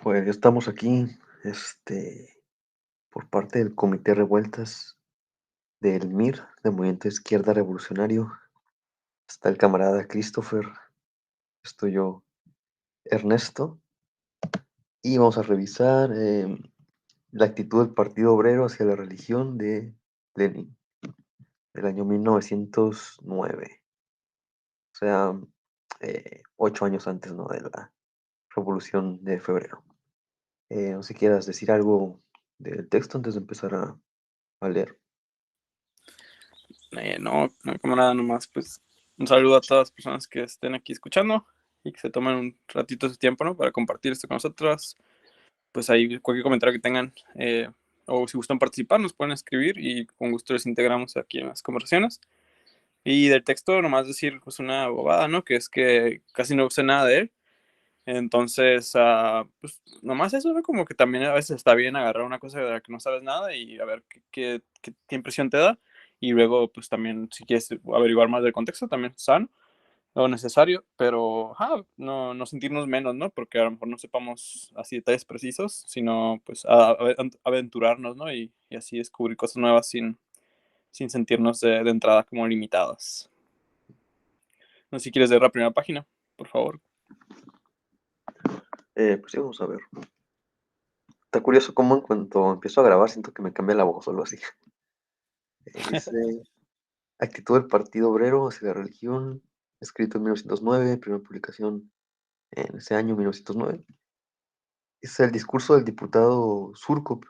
Pues ya estamos aquí, por parte del Comité Revueltas del MIR, del Movimiento Izquierda Revolucionario. Está el camarada Christopher, estoy yo, Ernesto, y vamos a revisar la actitud del Partido Obrero hacia la religión de Lenin, del año 1909, o sea, 8 años antes, ¿no?, de la Revolución de Febrero. No sé si quieras decir algo del texto antes de empezar a leer. No, camarada, nomás, pues un saludo a todas las personas que estén aquí escuchando y que se tomen un ratito de su tiempo, ¿no? Para compartir esto con nosotros. Pues ahí cualquier comentario que tengan o si gustan participar, nos pueden escribir y con gusto les integramos aquí en las conversaciones. Y del texto, nomás decir pues una bobada, ¿no? Que es que casi no sé nada de él. Entonces, pues nomás eso, ¿no? Como que también a veces está bien agarrar una cosa de la que no sabes nada y a ver qué impresión te da. Y luego, pues también, si quieres averiguar más del contexto, también es sano o necesario, pero no sentirnos menos, ¿no? Porque a lo mejor no sepamos así detalles precisos, sino pues aventurarnos, ¿no? Y así descubrir cosas nuevas sin sentirnos de entrada como limitadas. No sé si quieres leer la primera página, por favor. Pues sí, vamos a ver. Está curioso cómo en cuanto empiezo a grabar siento que me cambia la voz o algo así. Dice, actitud del Partido Obrero hacia la religión, escrito en 1909, primera publicación en ese año 1909. Es el discurso del diputado Surkov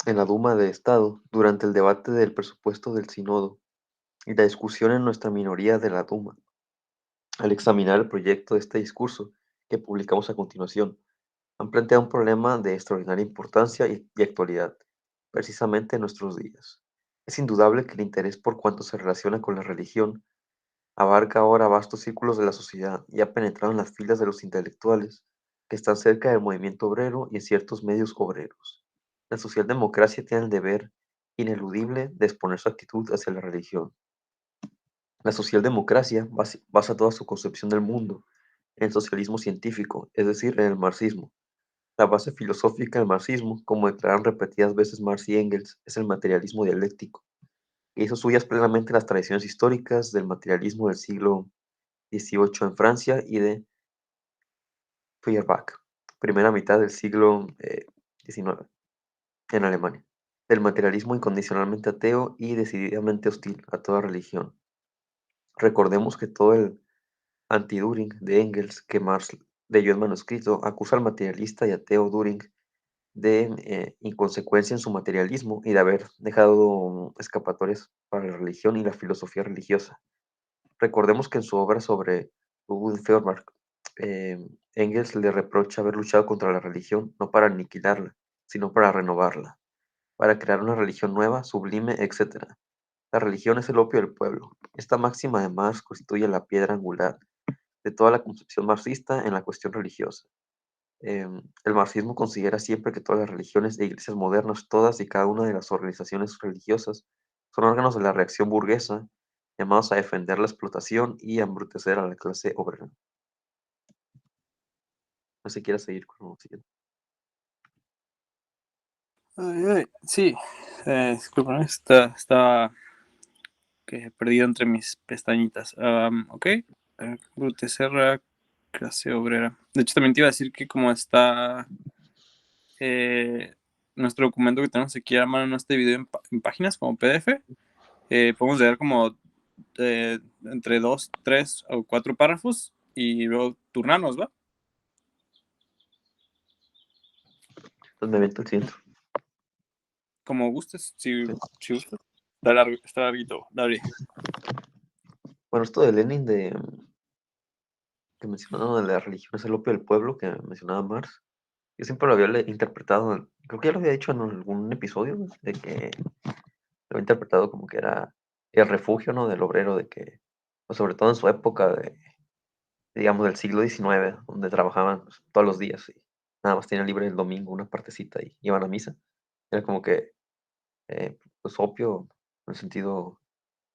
en la Duma de Estado durante el debate del presupuesto del Sínodo y la discusión en nuestra minoría de la Duma. Al examinar el proyecto de este discurso, que publicamos a continuación, han planteado un problema de extraordinaria importancia y actualidad, precisamente en nuestros días. Es indudable que el interés por cuanto se relaciona con la religión abarca ahora vastos círculos de la sociedad y ha penetrado en las filas de los intelectuales que están cerca del movimiento obrero y en ciertos medios obreros. La socialdemocracia tiene el deber ineludible de exponer su actitud hacia la religión. La socialdemocracia basa toda su concepción del mundo en el socialismo científico, es decir, en el marxismo. La base filosófica del marxismo, como declaran repetidas veces Marx y Engels, es el materialismo dialéctico, que hizo suyas plenamente las tradiciones históricas del materialismo del siglo XVIII en Francia y de Feuerbach, primera mitad del siglo XIX en Alemania, del materialismo incondicionalmente ateo y decididamente hostil a toda religión. Recordemos que todo el anti-Düring de Engels que Marx leyó en manuscrito acusa al materialista y ateo Düring de inconsecuencia en su materialismo y de haber dejado escapatorias para la religión y la filosofía religiosa. Recordemos que en su obra sobre Hugo de Feuerbach, eh, Engels le reprocha haber luchado contra la religión no para aniquilarla, sino para renovarla, para crear una religión nueva, sublime, etc. La religión es el opio del pueblo. Esta máxima de Marx constituye la piedra angular de toda la concepción marxista en la cuestión religiosa. El marxismo considera siempre que todas las religiones e iglesias modernas, todas y cada una de las organizaciones religiosas, son órganos de la reacción burguesa, llamados a defender la explotación y a embrutecer a la clase obrera. No sé si quieres seguir con lo siguiente. Sí, disculpa, estaba perdido entre mis pestañitas. Ok, Brutecer la clase obrera. De hecho, también te iba a decir que como está eh, nuestro documento que tenemos aquí a mano, no está dividido en páginas como PDF, podemos leer como entre 2, 3 o 4 párrafos y luego turnarnos, ¿va? Entonces me aviento el siguiente. Como gustes, Sí. si gustas. Está larguito, dale. Bueno, esto de Lenin, que mencionaba de la religión es el opio del pueblo, que mencionaba Marx, yo siempre lo había interpretado, creo que ya lo había dicho en algún episodio, ¿no?, de que lo había interpretado como que era el refugio, ¿no?, del obrero, de que, pues, sobre todo en su época digamos, del siglo XIX, donde trabajaban pues, todos los días y nada más tenían libre el domingo una partecita y iban a misa. Era como que, pues, opio, en el sentido,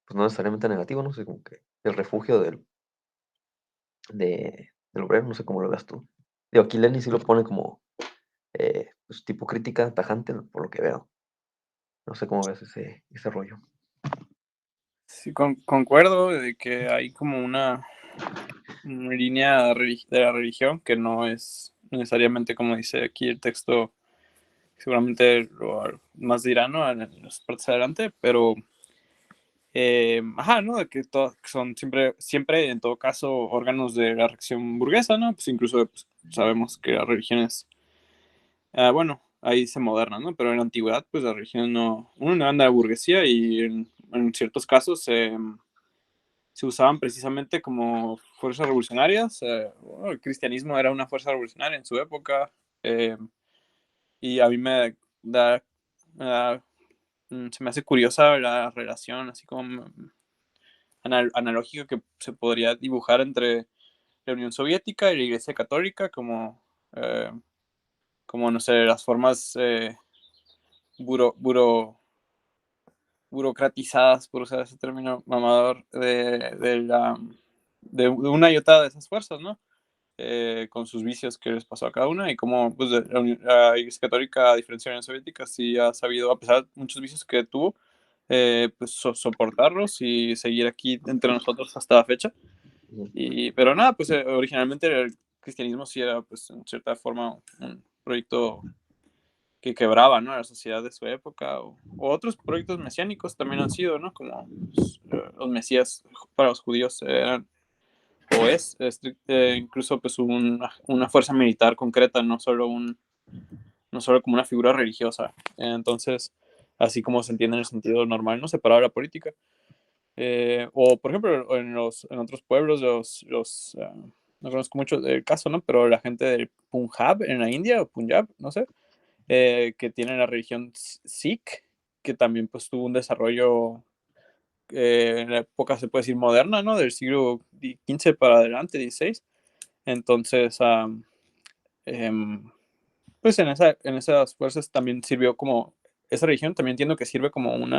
pues, no necesariamente negativo, no sé, como que el refugio del obrero, no sé cómo lo veas tú. Digo, aquí Lenin sí lo pone como pues tipo crítica tajante, por lo que veo. No sé cómo ves ese rollo. Sí, concuerdo de que hay como una línea de la religión que no es necesariamente como dice aquí el texto, seguramente lo más dirá, ¿no? En las partes adelante, pero ajá, ¿no? De que son siempre, en todo caso, órganos de la reacción burguesa, ¿no? Pues incluso pues, sabemos que las religiones, bueno, ahí se modernan, ¿no? Pero en la antigüedad, pues la religión no anda de burguesía y en ciertos casos se usaban precisamente como fuerzas revolucionarias. Bueno, el cristianismo era una fuerza revolucionaria en su época, eh, y a mí se me hace curiosa la relación, así como analógica que se podría dibujar entre la Unión Soviética y la Iglesia Católica, eh, como no sé, las formas buro, buro, burocratizadas, por usar ese término mamador, de una y otra de esas fuerzas, ¿no? Con sus vicios que les pasó a cada una y como pues, la Iglesia Católica, a diferencia de la Unión Soviética, sí ha sabido, a pesar de muchos vicios que tuvo, pues soportarlos y seguir aquí entre nosotros hasta la fecha. Pero nada, pues originalmente el cristianismo sí era, pues en cierta forma, un proyecto que quebraba, ¿no? A la sociedad de su época, o otros proyectos mesiánicos también han sido, ¿no? Como pues, los mesías para los judíos eran, o incluso pues una fuerza militar concreta, no solo como una figura religiosa. Entonces, así como se entiende en el sentido normal, ¿no? Separado de la política. O, por ejemplo, en otros pueblos, no conozco mucho del caso, ¿no? Pero la gente del Punjab en la India, o Punjab, no sé, que tiene la religión Sikh, que también pues tuvo un desarrollo en la época, se puede decir, moderna, ¿no? Del siglo XV para adelante, XVI. Entonces, em, pues en esas fuerzas también sirvió como, esa religión también entiendo que sirve como un,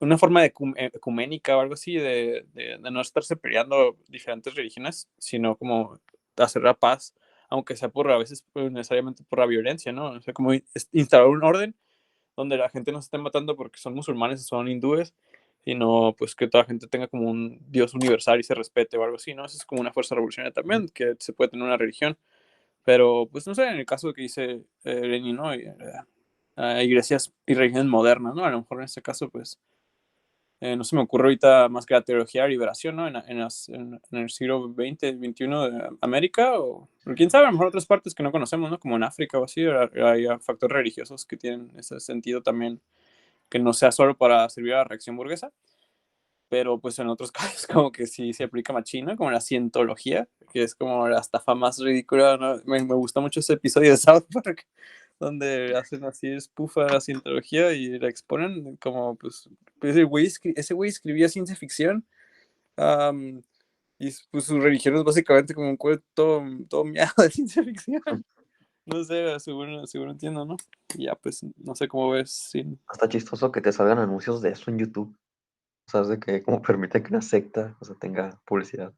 una forma de ecuménica o algo así, de no estarse peleando diferentes religiones, sino como hacer la paz, aunque sea a veces pues, necesariamente por la violencia, ¿no? O sea, como instalar un orden donde la gente no se esté matando porque son musulmanes o son hindúes, sino pues que toda la gente tenga como un Dios universal y se respete o algo así, ¿no? Eso es como una fuerza revolucionaria también, que se puede tener una religión, pero pues no sé, en el caso que dice Lenin, ¿no? Iglesias y religiones modernas, ¿no? A lo mejor en este caso, pues no se me ocurre ahorita más que la teología de la liberación, ¿no? En el siglo XX, XXI de América, pero quién sabe, a lo mejor otras partes que no conocemos, ¿no? Como en África o así, hay factores religiosos que tienen ese sentido también, que no sea solo para servir a la reacción burguesa, pero pues en otros casos como que sí se aplica machina, como la cientología, que es como la estafa más ridícula, ¿no? Me gusta mucho ese episodio de South Park, donde hacen así spoof a la cientología y la exponen como, pues ese güey escribía ciencia ficción, am, y pues su religión es básicamente como un cuento todo miado de ciencia ficción. No sé, seguro entiendo, ¿no? Y ya, pues, no sé cómo ves sin Está chistoso que te salgan anuncios de eso en YouTube. ¿Sabes de que como permite que una secta, o sea, tenga publicidad?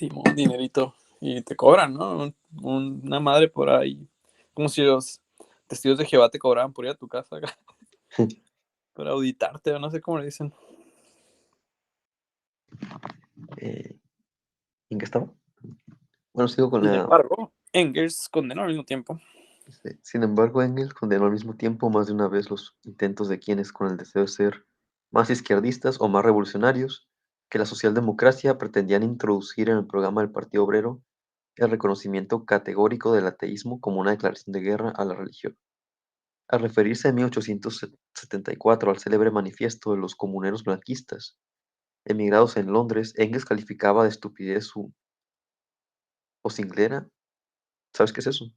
un dinerito y te cobran, ¿no? Una madre por ahí. Como si los testigos de Jehová te cobraban por ir a tu casa acá, para auditarte, o no sé cómo le dicen. Eh, ¿En qué estaba? Bueno, sigo con Sin la... embargo, Engels condenó al mismo tiempo. Sin embargo, Engels condenó al mismo tiempo más de una vez los intentos de quienes, con el deseo de ser más izquierdistas o más revolucionarios que la socialdemocracia, pretendían introducir en el programa del Partido Obrero el reconocimiento categórico del ateísmo como una declaración de guerra a la religión. Al referirse en 1874 al célebre manifiesto de los comuneros blanquistas, emigrados en Londres, Engels calificaba de estupidez su posinglera. ¿Sabes qué es eso?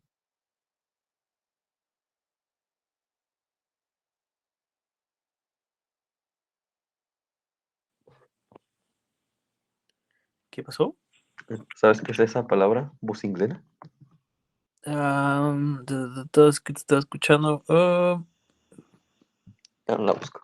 ¿Qué pasó? ¿Sabes qué es esa palabra? Vocinglera. Es que te estaba escuchando. Ya no la busco.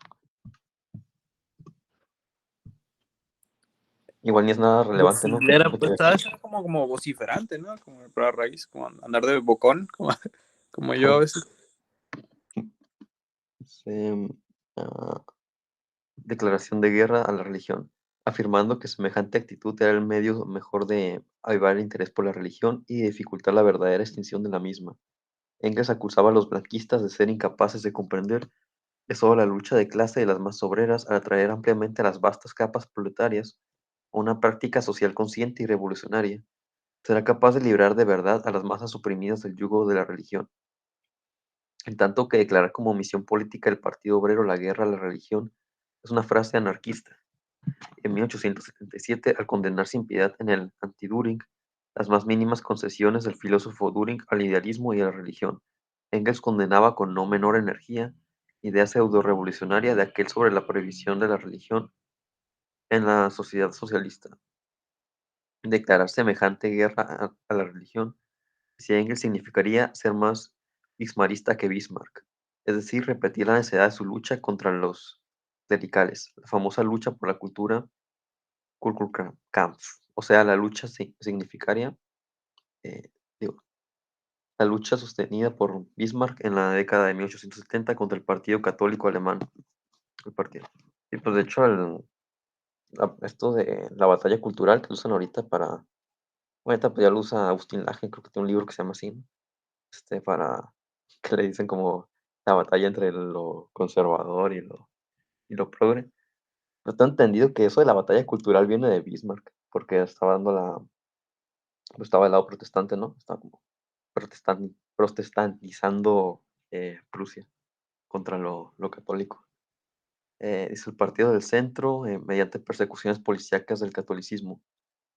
Igual ni es nada relevante, ¿no? Que Vocilera, tenga que pues ver. sabes, como vociferante, ¿no? Como para raíz, como andar de bocón, como yo a veces. Se, ah, declaración de guerra a la religión, afirmando que semejante actitud era el medio mejor de avivar el interés por la religión y de dificultar la verdadera extinción de la misma. Engels acusaba a los blanquistas de ser incapaces de comprender que solo la lucha de clase de las más obreras, al atraer ampliamente a las vastas capas proletarias a una práctica social consciente y revolucionaria, será capaz de librar de verdad a las masas oprimidas del yugo de la religión. En tanto que declarar como misión política del Partido Obrero la guerra a la religión es una frase anarquista. En 1877, al condenar sin piedad en el Anti-Düring las más mínimas concesiones del filósofo Düring al idealismo y a la religión, Engels condenaba con no menor energía idea pseudo-revolucionaria de aquel sobre la prohibición de la religión en la sociedad socialista. Declarar semejante guerra a la religión, decía Engels, significaría ser más bismarckista que Bismarck, es decir, repetir la necesidad de su lucha contra los clericales, la famosa lucha por la cultura Kulturkampf, o sea, la lucha significaría, eh, digo, la lucha sostenida por Bismarck en la década de 1870 contra el Partido Católico Alemán, el partido. Y pues de hecho, esto de la batalla cultural que usan ahorita para, ahorita pues ya lo usa Agustín Laje, creo que tiene un libro que se llama así, ¿no? Para, que le dicen como la batalla entre lo conservador y lo progre. Pero tengo entendido que eso de la batalla cultural viene de Bismarck, porque estaba dando estaba del lado protestante, ¿no? Estaba como protestantizando Prusia contra lo católico. Dice el Partido del Centro, mediante persecuciones policíacas del catolicismo.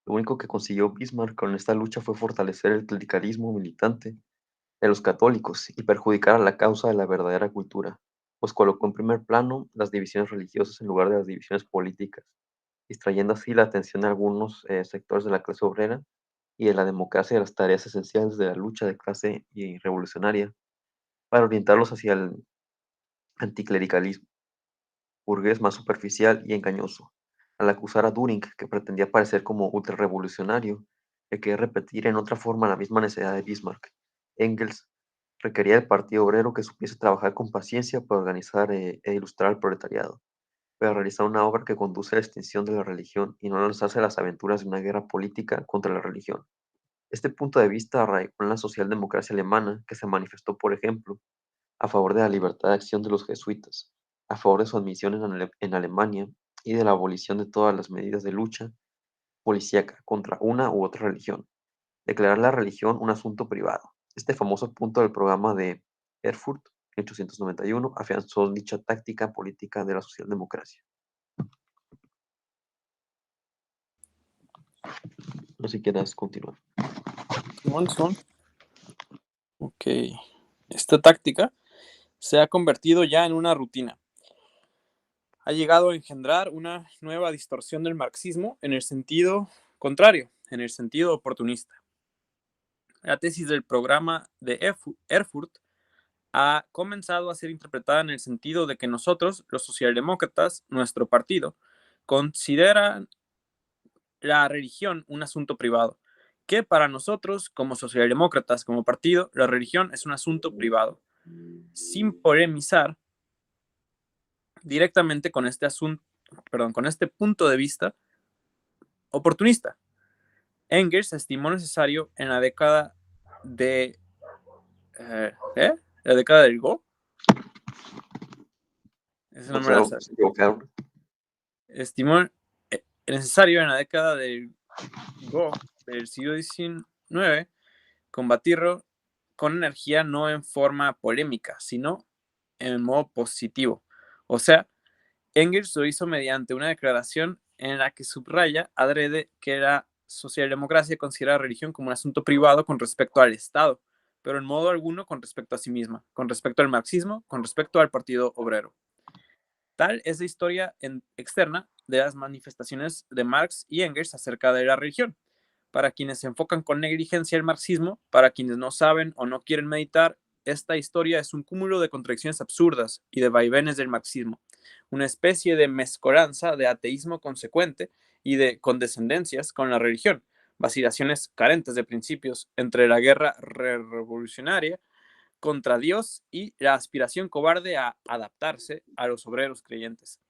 Lo único que consiguió Bismarck con esta lucha fue fortalecer el clericalismo militante de los católicos y perjudicar a la causa de la verdadera cultura, pues colocó en primer plano las divisiones religiosas en lugar de las divisiones políticas, distrayendo así la atención de algunos sectores de la clase obrera y de la democracia de las tareas esenciales de la lucha de clase y revolucionaria, para orientarlos hacia el anticlericalismo burgués más superficial y engañoso. Al acusar a Düring, que pretendía parecer como ultrarrevolucionario, de querer repetir en otra forma la misma necesidad de Bismarck, Engels requería del Partido Obrero que supiese trabajar con paciencia para organizar e ilustrar al proletariado, para realizar una obra que conduce a la extinción de la religión y no lanzarse a las aventuras de una guerra política contra la religión. Este punto de vista arraigó en la socialdemocracia alemana, que se manifestó, por ejemplo, a favor de la libertad de acción de los jesuitas, a favor de su admisión en Alemania y de la abolición de todas las medidas de lucha policíaca contra una u otra religión, declarar la religión un asunto privado. Este famoso punto del programa de Erfurt, 1891, afianzó dicha táctica política de la socialdemocracia. No sé si quieras continuar. Simón. Ok. Esta táctica se ha convertido ya en una rutina. Ha llegado a engendrar una nueva distorsión del marxismo en el sentido contrario, en el sentido oportunista. La tesis del programa de Erfurt ha comenzado a ser interpretada en el sentido de que nosotros, los socialdemócratas, nuestro partido, consideran la religión un asunto privado, que para nosotros, como socialdemócratas, como partido, la religión es un asunto privado, sin polemizar directamente con este asunto, con este punto de vista oportunista. Engels estimó necesario en la década de la década del Go. Ese No no me sé, la sé. se equivocaron. Estimó necesario en la década del Go del siglo XIX combatirlo con energía, no en forma polémica, sino en modo positivo. O sea, Engels lo hizo mediante una declaración en la que subraya adrede que la socialdemocracia considera la religión como un asunto privado con respecto al Estado, pero en modo alguno con respecto a sí misma, con respecto al marxismo, con respecto al Partido Obrero. Tal es la historia externa de las manifestaciones de Marx y Engels acerca de la religión. Para quienes se enfocan con negligencia el marxismo, para quienes no saben o no quieren meditar, esta historia es un cúmulo de contradicciones absurdas y de vaivenes del marxismo. una especie de mezcolanza de ateísmo consecuente y de condescendencias con la religión, vacilaciones carentes de principios entre la guerra revolucionaria contra Dios y la aspiración cobarde a adaptarse a los obreros creyentes,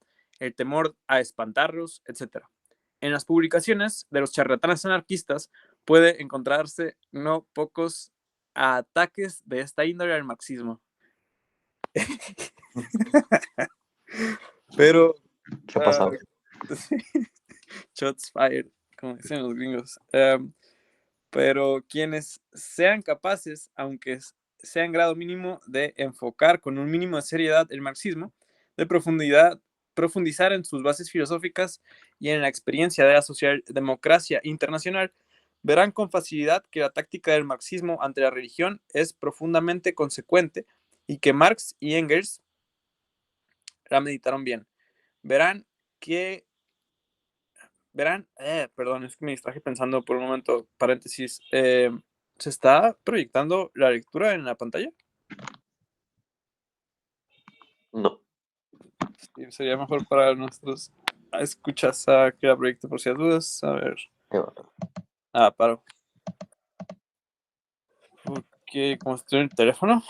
el temor a espantarlos, etc. En las publicaciones de los charlatanes anarquistas puede encontrarse no pocos ataques de esta índole al marxismo. Pero ¿Qué ha pasado? shots fired, como dicen los gringos. Pero quienes sean capaces, aunque sea en grado mínimo, de enfocar con un mínimo de seriedad el marxismo, de profundizar en sus bases filosóficas y en la experiencia de la socialdemocracia internacional, verán con facilidad que la táctica del marxismo ante la religión es profundamente consecuente y que Marx y Engels la meditaron bien. Verán que perdón, es que me distraje pensando por un momento, paréntesis, ¿se está proyectando la lectura en la pantalla? No. Sí, sería mejor para nuestros escuchas a que la proyecte por si hay dudas. A ver. Paro. Porque como estoy en el teléfono,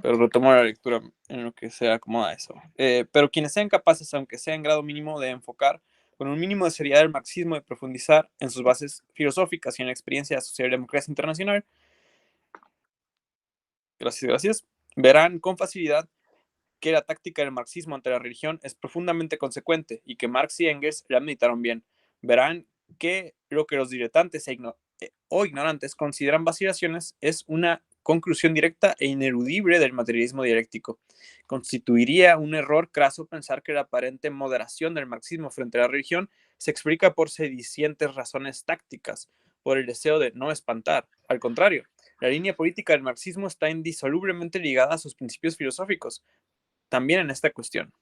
pero retomo la lectura en lo que se acomoda eso. Pero quienes sean capaces, aunque sea en grado mínimo, de enfocar con un mínimo de seriedad el marxismo, de profundizar en sus bases filosóficas y en la experiencia de la socialdemocracia internacional, gracias, verán con facilidad que la táctica del marxismo ante la religión es profundamente consecuente y que Marx y Engels la meditaron bien. Verán que lo que los diletantes o ignorantes consideran vacilaciones es una conclusión directa e ineludible del materialismo dialéctico. Constituiría un error craso pensar que la aparente moderación del marxismo frente a la religión se explica por sedicientes razones tácticas, por el deseo de no espantar. Al contrario, la línea política del marxismo está indisolublemente ligada a sus principios filosóficos, también en esta cuestión.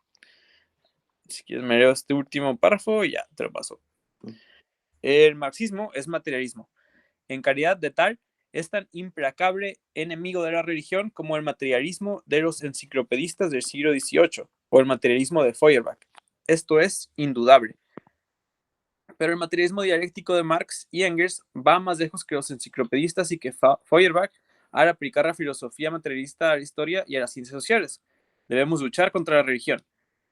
Si quieres me leo este último párrafo y ya te lo paso. El marxismo es materialismo. En calidad de tal, es tan implacable enemigo de la religión como el materialismo de los enciclopedistas del siglo XVIII o el materialismo de Feuerbach. Esto es indudable. Pero el materialismo dialéctico de Marx y Engels va más lejos que los enciclopedistas y que Feuerbach al aplicar la filosofía materialista a la historia y a las ciencias sociales. Debemos luchar contra la religión.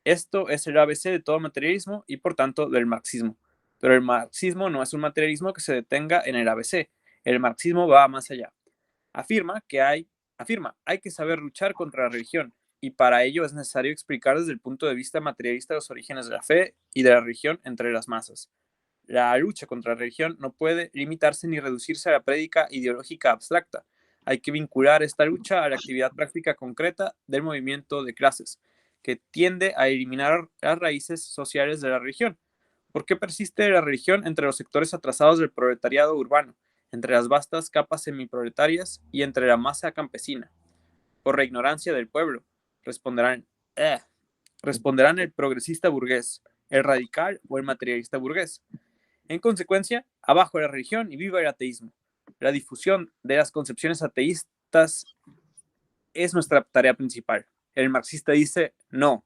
Esto es el ABC de todo materialismo y por tanto del marxismo. Pero el marxismo no es un materialismo que se detenga en el ABC. El marxismo va más allá. Afirma, hay que saber luchar contra la religión y para ello es necesario explicar desde el punto de vista materialista los orígenes de la fe y de la religión entre las masas. La lucha contra la religión no puede limitarse ni reducirse a la prédica ideológica abstracta. Hay que vincular esta lucha a la actividad práctica concreta del movimiento de clases, que tiende a eliminar las raíces sociales de la religión. ¿Por qué persiste la religión entre los sectores atrasados del proletariado urbano, entre las vastas capas semiproletarias y entre la masa campesina? Por la ignorancia del pueblo, responderán, responderán el progresista burgués, el radical o el materialista burgués. En consecuencia, abajo la religión y viva el ateísmo. La difusión de las concepciones ateístas es nuestra tarea principal. El marxista dice, no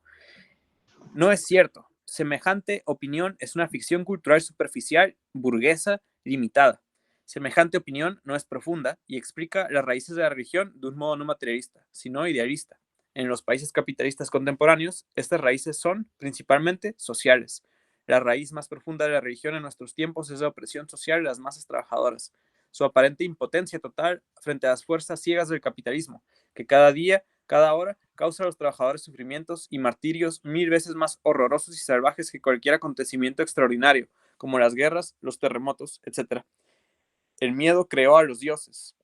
es cierto. Semejante opinión es una ficción cultural superficial, burguesa, limitada. Semejante opinión no es profunda y explica las raíces de la religión de un modo no materialista, sino idealista. En los países capitalistas contemporáneos, estas raíces son principalmente sociales. La raíz más profunda de la religión en nuestros tiempos es la opresión social de las masas trabajadoras, su aparente impotencia total frente a las fuerzas ciegas del capitalismo, que cada día, cada hora, causa a los trabajadores sufrimientos y martirios 1000 veces más horrorosos y salvajes que cualquier acontecimiento extraordinario, como las guerras, los terremotos, etc. El miedo creó a los dioses.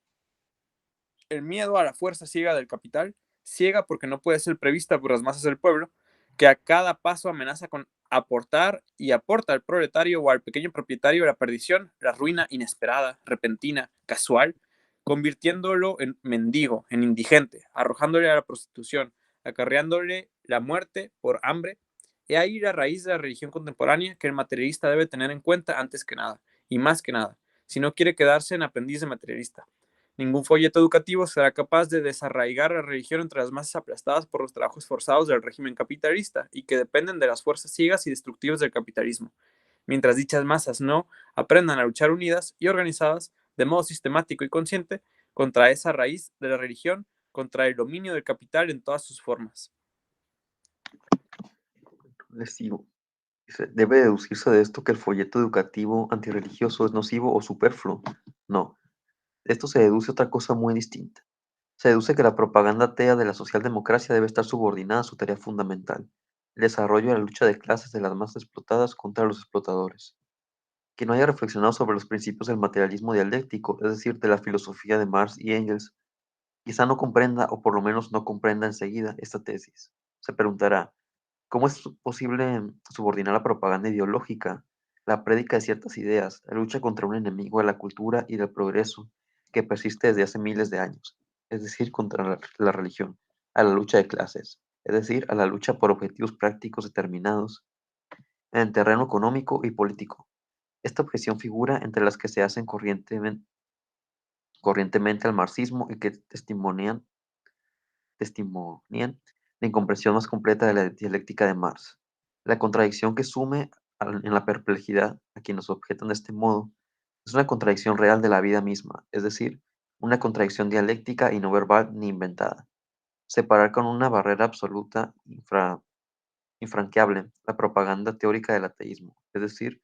El miedo a la fuerza ciega del capital, ciega porque no puede ser prevista por las masas del pueblo, que a cada paso amenaza con aportar y aporta al proletario o al pequeño propietario la perdición, la ruina inesperada, repentina, casual, convirtiéndolo en mendigo, en indigente, arrojándole a la prostitución, acarreándole la muerte por hambre. He ahí la raíz de la religión contemporánea que el materialista debe tener en cuenta antes que nada, y más que nada, si no quiere quedarse en aprendiz de materialista. Ningún folleto educativo será capaz de desarraigar la religión entre las masas aplastadas por los trabajos forzados del régimen capitalista y que dependen de las fuerzas ciegas y destructivas del capitalismo, mientras dichas masas no aprendan a luchar unidas y organizadas de modo sistemático y consciente contra esa raíz de la religión, contra el dominio del capital en todas sus formas. Lesivo. Debe deducirse de esto que el folleto educativo antirreligioso es nocivo o superfluo. No, de esto se deduce otra cosa muy distinta. Se deduce que la propaganda atea de la socialdemocracia debe estar subordinada a su tarea fundamental, el desarrollo de la lucha de clases de las masas explotadas contra los explotadores. Quien no haya reflexionado sobre los principios del materialismo dialéctico, es decir, de la filosofía de Marx y Engels, quizá no comprenda, o por lo menos no comprenda enseguida, esta tesis. Se preguntará, ¿cómo es posible subordinar la propaganda ideológica, la prédica de ciertas ideas, la lucha contra un enemigo de la cultura y del progreso que persiste desde hace miles de años, es decir, contra la religión, a la lucha de clases, es decir, a la lucha por objetivos prácticos determinados en el terreno económico y político? Esta objeción figura entre las que se hacen corrientemente al marxismo y que testimonian la incomprensión más completa de la dialéctica de Marx. La contradicción que sume en la perplejidad a quienes objetan de este modo es una contradicción real de la vida misma, es decir, una contradicción dialéctica y no verbal ni inventada. Separar con una barrera absoluta infranqueable la propaganda teórica del ateísmo, es decir,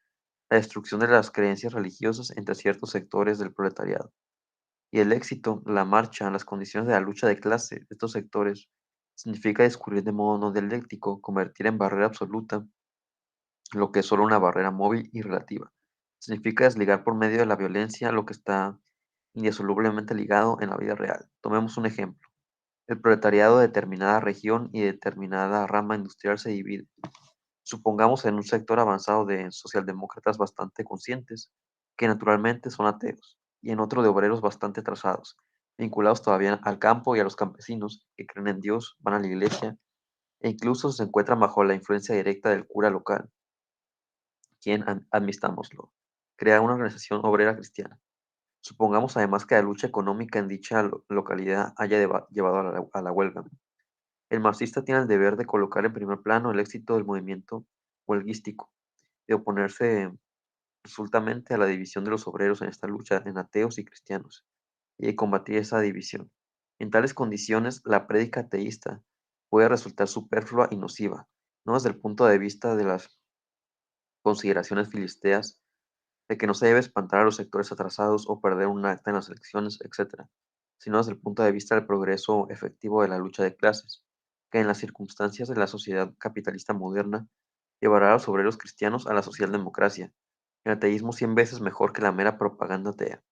la destrucción de las creencias religiosas entre ciertos sectores del proletariado, y el éxito, la marcha, las condiciones de la lucha de clase de estos sectores, significa descubrir de modo no dialéctico, convertir en barrera absoluta lo que es solo una barrera móvil y relativa. Significa desligar por medio de la violencia lo que está indisolublemente ligado en la vida real. Tomemos un ejemplo. El proletariado de determinada región y determinada rama industrial se divide. Supongamos en un sector avanzado de socialdemócratas bastante conscientes, que naturalmente son ateos, y en otro de obreros bastante atrasados, vinculados todavía al campo y a los campesinos, que creen en Dios, van a la iglesia, e incluso se encuentran bajo la influencia directa del cura local, quien, admitámoslo, crea una organización obrera cristiana. Supongamos además que la lucha económica en dicha localidad haya llevado a la huelga. El marxista tiene el deber de colocar en primer plano el éxito del movimiento huelguístico, de oponerse resueltamente a la división de los obreros en esta lucha en ateos y cristianos, y de combatir esa división. En tales condiciones, la prédica ateísta puede resultar superflua y nociva, no desde el punto de vista de las consideraciones filisteas, de que no se debe espantar a los sectores atrasados o perder un acta en las elecciones, etc., sino desde el punto de vista del progreso efectivo de la lucha de clases, que en las circunstancias de la sociedad capitalista moderna llevará a los obreros cristianos a la socialdemocracia, el ateísmo 100 veces mejor que la mera propaganda atea.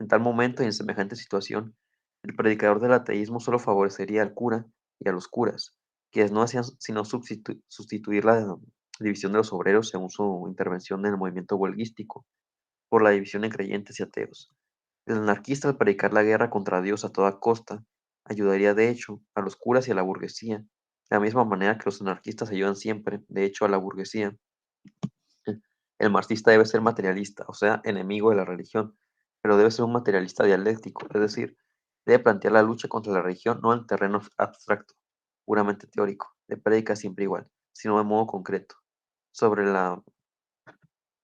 En tal momento y en semejante situación, el predicador del ateísmo solo favorecería al cura y a los curas, quienes no hacían sino sustituir la división de los obreros según su intervención en el movimiento huelguístico, por la división en creyentes y ateos. El anarquista, al predicar la guerra contra Dios a toda costa, ayudaría de hecho a los curas y a la burguesía, de la misma manera que los anarquistas ayudan siempre, de hecho, a la burguesía. El marxista debe ser materialista, o sea, enemigo de la religión, pero debe ser un materialista dialéctico, es decir, debe plantear la lucha contra la religión no en terreno abstracto, puramente teórico, de prédica siempre igual, sino de modo concreto, sobre la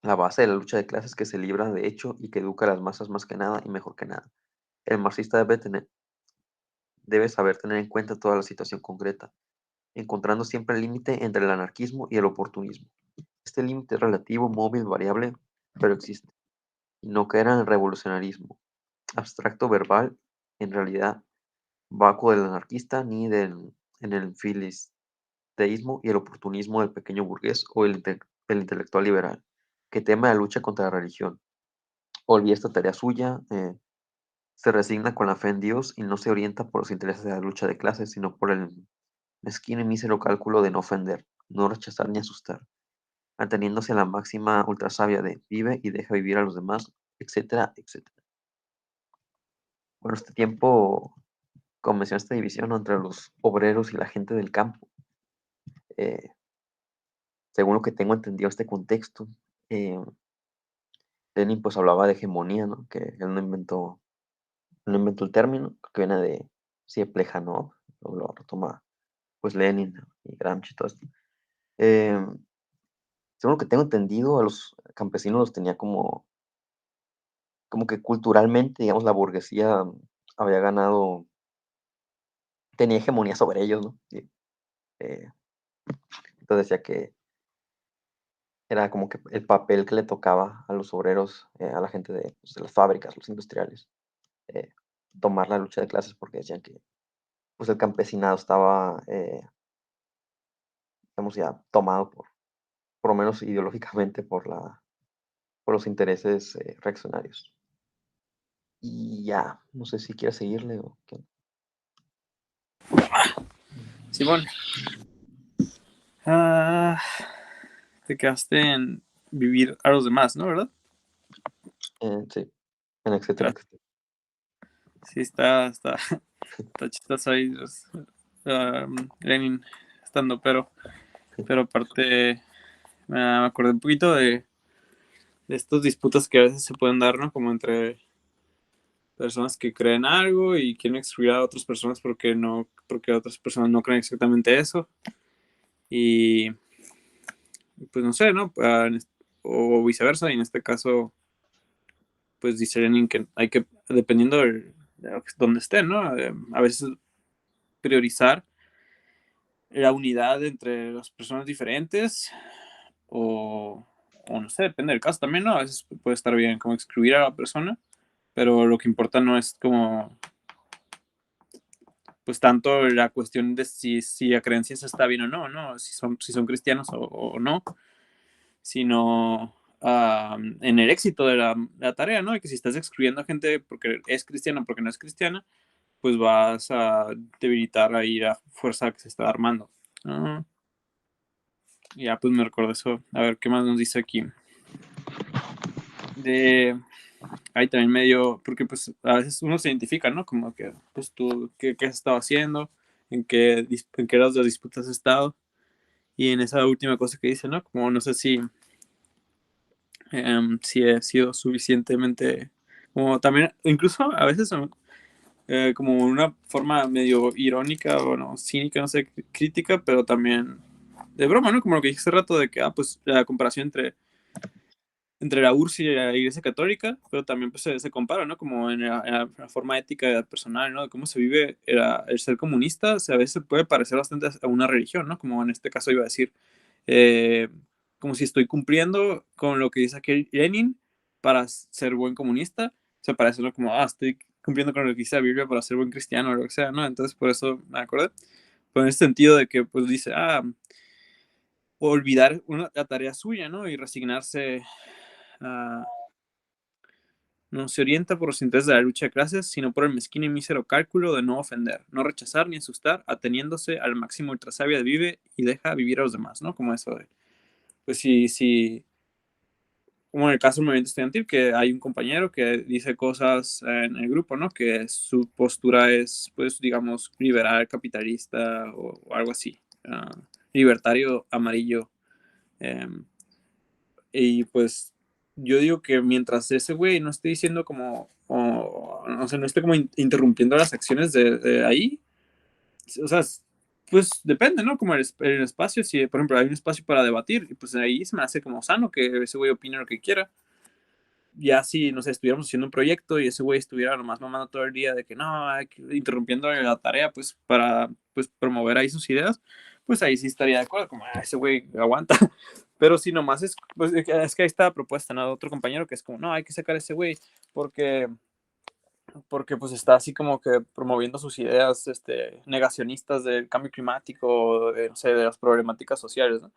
base de la lucha de clases que se libra de hecho y que educa a las masas más que nada y mejor que nada. El marxista debe saber tener en cuenta toda la situación concreta, encontrando siempre el límite entre el anarquismo y el oportunismo. Este límite es relativo, móvil, variable, pero existe. Y no caer en el revolucionarismo abstracto verbal, en realidad vacuo del anarquista, ni en el filisteísmo y el oportunismo del pequeño burgués o el intelectual liberal, que teme la lucha contra la religión. Olvida esta tarea suya, se resigna con la fe en Dios y no se orienta por los intereses de la lucha de clases, sino por el mezquino y mísero cálculo de no ofender, no rechazar ni asustar, ateniéndose a la máxima ultrasabia de vive y deja vivir a los demás, etcétera, etcétera. Bueno, este tiempo comenzó esta división, ¿no?, entre los obreros y la gente del campo. Eh, Según lo que tengo entendido este contexto, eh, Lenin pues hablaba de hegemonía, ¿no? Que él no inventó no inventó el término, creo que viene de, sí, de Plejánov, luego lo retoma pues Lenin y Gramsci y todo esto. Eh, Según lo que tengo entendido, a los campesinos los tenía como que culturalmente, digamos, la burguesía había ganado, tenía hegemonía sobre ellos, ¿no? Y, eh, entonces decía que era como que el papel que le tocaba a los obreros, a la gente de, pues, de las fábricas, los industriales, eh, tomar la lucha de clases porque decían que pues el campesinado estaba, digamos, ya tomado por lo menos ideológicamente por los intereses reaccionarios. Y ya, no sé si quieres seguirle o qué. Simón, te quedaste en vivir a los demás, ¿no? ¿Verdad? Sí, en etcétera, Gracias. etcétera. Sí, está chistoso ahí, Lenin estando, pero aparte me acordé un poquito de estas disputas que a veces se pueden dar, ¿no? Como entre personas que creen algo y quieren excluir a otras personas porque otras personas no creen exactamente eso. Y pues no sé, ¿no? O viceversa, y en este caso, pues dice Lenin que hay que, dependiendo de donde estén, ¿no? A veces priorizar la unidad entre las personas diferentes o no sé, depende del caso también, ¿no? A veces puede estar bien como excluir a la persona, pero lo que importa no es como, pues tanto la cuestión de si la creencia está bien o no, ¿no? Si son cristianos o no, sino en el éxito de la tarea, ¿no? Y que si estás excluyendo a gente porque es cristiana o porque no es cristiana, pues vas a debilitar ahí la fuerza que se está armando. ¿No? Ya, pues me recuerdo eso. A ver, ¿qué más nos dice aquí? Ahí también medio, porque pues a veces uno se identifica, ¿no? Como que, pues tú, ¿qué has estado haciendo? ¿En qué las disputas has estado? Y en esa última cosa que dice, ¿no? Como no sé si he sido suficientemente, como también, incluso a veces como una forma medio irónica o no, cínica, no sé, crítica, pero también de broma, ¿no? Como lo que dije hace rato de que, pues la comparación entre la URSS y la Iglesia Católica, pero también pues se compara, ¿no? Como en la forma ética personal, ¿no? De cómo se vive el ser comunista, o sea, a veces puede parecer bastante a una religión, ¿no? Como en este caso iba a decir, eh, como si estoy cumpliendo con lo que dice aquí Lenin para ser buen comunista, se parece, ¿no? Como, estoy cumpliendo con lo que dice la Biblia para ser buen cristiano o lo que sea, ¿no? Entonces por eso me acordé. Pero en ese sentido de que pues dice, olvidar la tarea suya, ¿no? Y resignarse a no se orienta por los intereses de la lucha de clases, sino por el mezquino y mísero cálculo de no ofender, no rechazar ni asustar, ateniéndose al máximo ultrasabia de vive y deja vivir a los demás, ¿no? Como eso de, pues sí, como en el caso del movimiento estudiantil, que hay un compañero que dice cosas en el grupo, ¿no? Que su postura es, pues, digamos, liberal, capitalista o algo así, libertario, amarillo. eh, Y pues yo digo que mientras ese güey no esté diciendo como, o sea, no esté como interrumpiendo las acciones de ahí, o sea, pues depende, ¿no? Como el espacio, si por ejemplo hay un espacio para debatir, y pues ahí se me hace como sano que ese güey opine lo que quiera. Ya si, no sé, estuviéramos haciendo un proyecto y ese güey estuviera nomás mamando todo el día de que no, interrumpiendo la tarea, pues para pues promover ahí sus ideas, pues ahí sí estaría de acuerdo, como ese güey aguanta. Pero si nomás pues es que ahí está la propuesta, ¿no? De otro compañero que es como, no, hay que sacar a ese güey porque, porque pues está así como que promoviendo sus ideas negacionistas del cambio climático, no sé, de las problemáticas sociales, ¿no?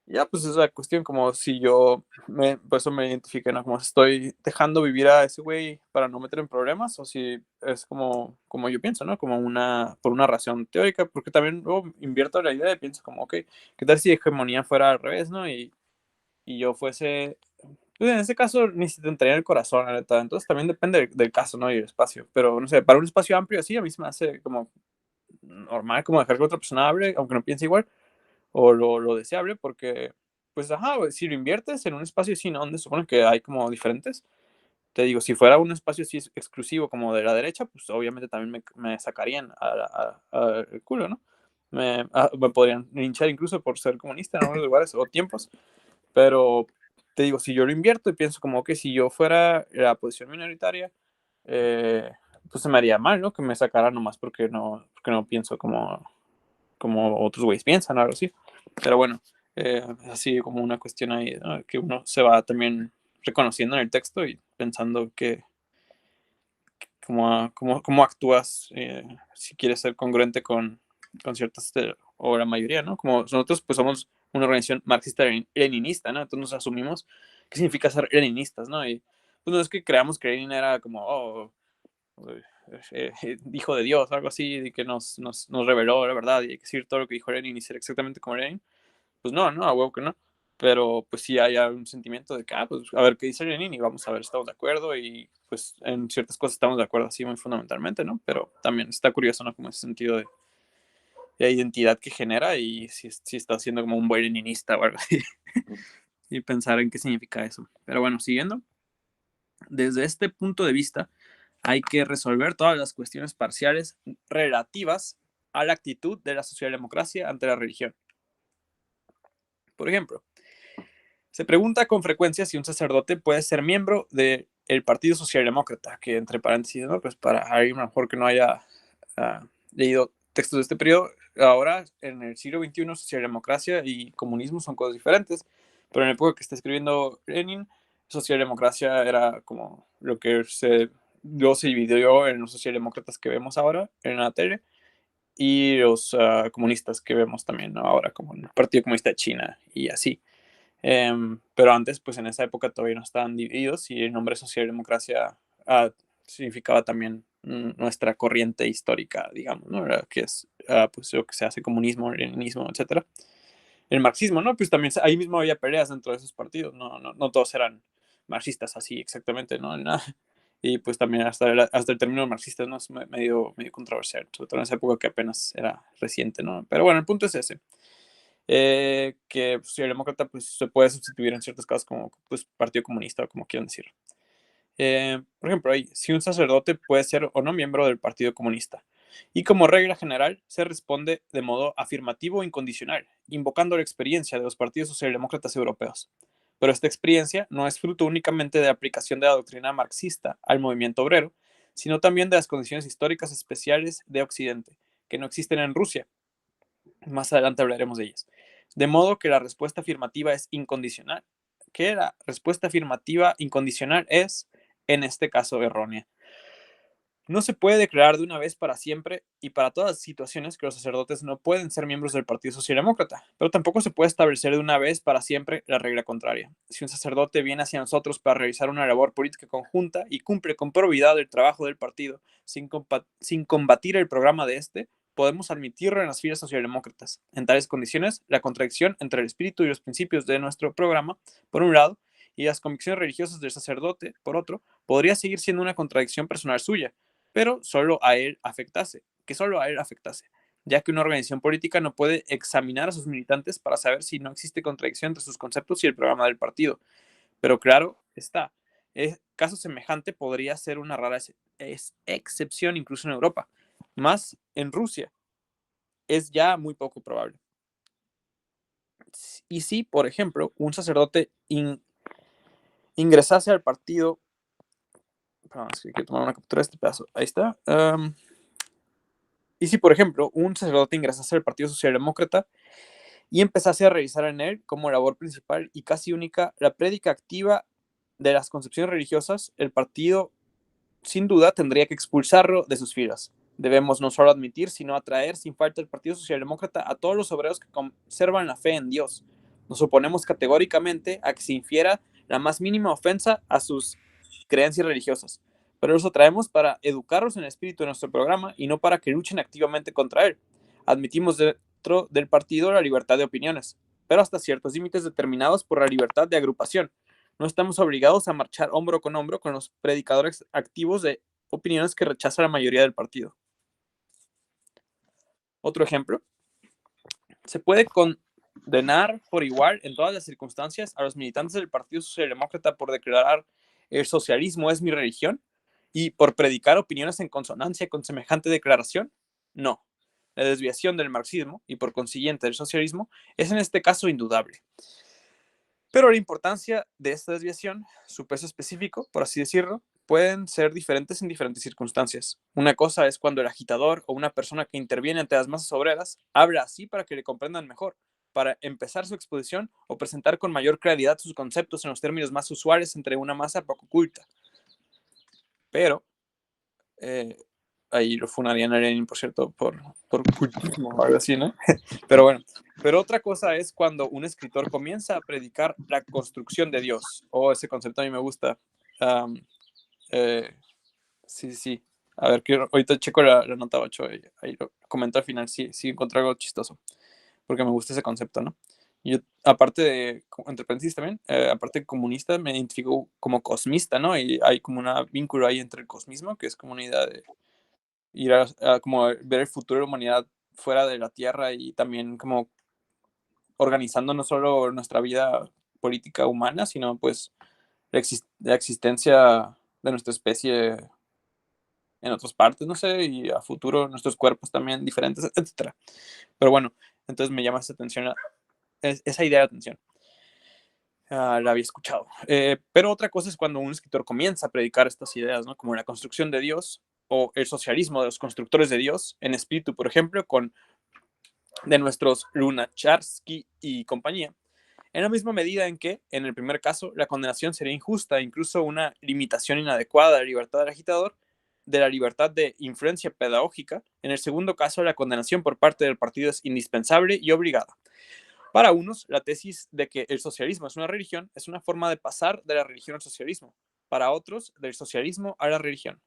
Ya, pues es la cuestión, como si por eso me identifique, ¿no? Como si estoy dejando vivir a ese güey para no meter en problemas, o si es como yo pienso, ¿no? Por una razón teórica, porque también luego invierto la idea y pienso como, ok, ¿qué tal si hegemonía fuera al revés, ¿no? Y yo fuese, pues en ese caso ni se te entraría en el corazón, la neta. Entonces también depende del caso, ¿no? Y el espacio, pero no sé, para un espacio amplio así, a mí se me hace como normal como dejar que otra persona hable, aunque no piense igual o lo deseable, porque, pues, ajá, si lo inviertes en un espacio así, ¿no? Donde supone que hay como diferentes, te digo, si fuera un espacio así exclusivo como de la derecha, pues obviamente también me sacarían al culo, ¿no? Me podrían linchar incluso por ser comunista en algunos lugares o tiempos, pero te digo, si yo lo invierto y pienso como que si yo fuera la posición minoritaria, pues se me haría mal, ¿no? Que me sacaran nomás porque no pienso como otros güeyes piensan, algo así. Pero bueno, es así como una cuestión ahí, ¿no? Que uno se va también reconociendo en el texto y pensando que cómo actúas, si quieres ser congruente con ciertas, o la mayoría, ¿no? Como nosotros pues somos una organización marxista-leninista, ¿no? Entonces nos asumimos qué significa ser leninistas, ¿no? Y pues no es que creamos que Lenin era como, hijo de Dios, algo así, y que nos reveló la verdad y hay que decir todo lo que dijo Lenin y ser exactamente como Lenin. Pues no, a huevo que no. Pero pues sí hay un sentimiento de que, pues a ver qué dice Lenin y vamos a ver si estamos de acuerdo y pues en ciertas cosas estamos de acuerdo así muy fundamentalmente, ¿no? Pero también está curioso, ¿no? Como ese sentido de identidad que genera y si está siendo como un buen leninista o algo así. Y pensar en qué significa eso. Pero bueno, siguiendo. Desde este punto de vista, hay que resolver todas las cuestiones parciales relativas a la actitud de la socialdemocracia ante la religión. Por ejemplo, se pregunta con frecuencia si un sacerdote puede ser miembro del Partido Socialdemócrata, que entre paréntesis, ¿no? Pues para alguien mejor que no haya leído textos de este periodo, ahora en el siglo XXI socialdemocracia y comunismo son cosas diferentes, pero en la época que está escribiendo Lenin, socialdemocracia era como lo que luego se dividió en los socialdemócratas que vemos ahora en la tele y los comunistas que vemos también, ¿no? Ahora como el Partido Comunista de China y así. Pero antes, pues en esa época todavía no estaban divididos y el nombre socialdemocracia significaba también nuestra corriente histórica, digamos, ¿no? Que es pues lo que se hace comunismo, leninismo, etcétera. El marxismo, ¿no? Pues también ahí mismo había peleas dentro de esos partidos, no todos eran marxistas así exactamente, ¿no? Y pues también hasta el término marxista, ¿no? Es medio controversial, sobre todo en esa época que apenas era reciente, ¿no? Pero bueno, el punto es ese. Que socialdemócrata pues se puede sustituir en ciertos casos como pues, partido comunista o como quieran decirlo. Por ejemplo, ahí, si un sacerdote puede ser o no miembro del Partido Comunista. Y como regla general, se responde de modo afirmativo e incondicional, invocando la experiencia de los partidos socialdemócratas europeos. Pero esta experiencia no es fruto únicamente de la aplicación de la doctrina marxista al movimiento obrero, sino también de las condiciones históricas especiales de Occidente, que no existen en Rusia. Más adelante hablaremos de ellas. De modo que la respuesta afirmativa es incondicional. Que la respuesta afirmativa incondicional es, en este caso, errónea. No se puede declarar de una vez para siempre y para todas las situaciones que los sacerdotes no pueden ser miembros del Partido Socialdemócrata, pero tampoco se puede establecer de una vez para siempre la regla contraria. Si un sacerdote viene hacia nosotros para realizar una labor política conjunta y cumple con probidad el trabajo del partido sin combatir el programa de este, podemos admitirlo en las filas socialdemócratas. En tales condiciones, la contradicción entre el espíritu y los principios de nuestro programa, por un lado, y las convicciones religiosas del sacerdote, por otro, podría seguir siendo una contradicción personal suya, pero solo a él afectase, ya que una organización política no puede examinar a sus militantes para saber si no existe contradicción entre sus conceptos y el programa del partido. Pero claro está, caso semejante podría ser una rara excepción incluso en Europa, más en Rusia es ya muy poco probable. Y si, por ejemplo, un sacerdote ingresase al partido, perdón, es que hay que tomar una captura de este pedazo, ahí está. Y si, por ejemplo, un sacerdote ingresase al Partido Socialdemócrata y empezase a realizar en él como labor principal y casi única la prédica activa de las concepciones religiosas, el partido sin duda tendría que expulsarlo de sus filas. Debemos no solo admitir, sino atraer sin falta al Partido Socialdemócrata a todos los obreros que conservan la fe en Dios. Nos oponemos categóricamente a que se infiera la más mínima ofensa a sus creencias religiosas, pero los atraemos para educarlos en el espíritu de nuestro programa y no para que luchen activamente contra él. Admitimos dentro del partido la libertad de opiniones, pero hasta ciertos límites determinados por la libertad de agrupación. No estamos obligados a marchar hombro con hombro con los predicadores activos de opiniones que rechaza la mayoría del partido. Otro ejemplo, se puede condenar por igual en todas las circunstancias a los militantes del Partido Socialdemócrata por declarar el socialismo es mi religión, y por predicar opiniones en consonancia con semejante declaración, no. La desviación del marxismo, y por consiguiente del socialismo, es en este caso indudable. Pero la importancia de esta desviación, su peso específico, por así decirlo, pueden ser diferentes en diferentes circunstancias. Una cosa es cuando el agitador o una persona que interviene ante las masas obreras habla así para que le comprendan mejor, para empezar su exposición o presentar con mayor claridad sus conceptos en los términos más usuales entre una masa poco culta. Pero eh, ahí lo funarían a Lenin, por cierto, por cultismo o algo así, ¿no? Pero bueno, pero otra cosa es cuando un escritor comienza a predicar la construcción de Dios. Oh, ese concepto a mí me gusta. Um, eh, sí, sí, sí. A ver, ahorita checo la nota 8, ahí lo comento al final, sí, sí encontré algo chistoso, porque me gusta ese concepto, ¿no? Yo, aparte de, entre paréntesis también, aparte de comunista, me identifico como cosmista, ¿no? Y hay como un vínculo ahí entre el cosmismo, que es como una idea de ir a como ver el futuro de la humanidad fuera de la Tierra, y también como organizando no solo nuestra vida política humana, sino pues la existencia de nuestra especie en otras partes, no sé, y a futuro nuestros cuerpos también diferentes, etcétera. Pero bueno, entonces me llama esa atención, esa idea de atención. La había escuchado. Pero otra cosa es cuando un escritor comienza a predicar estas ideas, ¿no? Como la construcción de Dios o el socialismo de los constructores de Dios en espíritu, por ejemplo, con de nuestros Lunacharsky y compañía, en la misma medida en que, en el primer caso, la condenación sería injusta, incluso una limitación inadecuada de la libertad del agitador, de la libertad de influencia pedagógica. En el segundo caso, la condenación por parte del partido es indispensable y obligada. Para unos, la tesis de que el socialismo es una religión es una forma de pasar de la religión al socialismo. Para otros, del socialismo a la religión.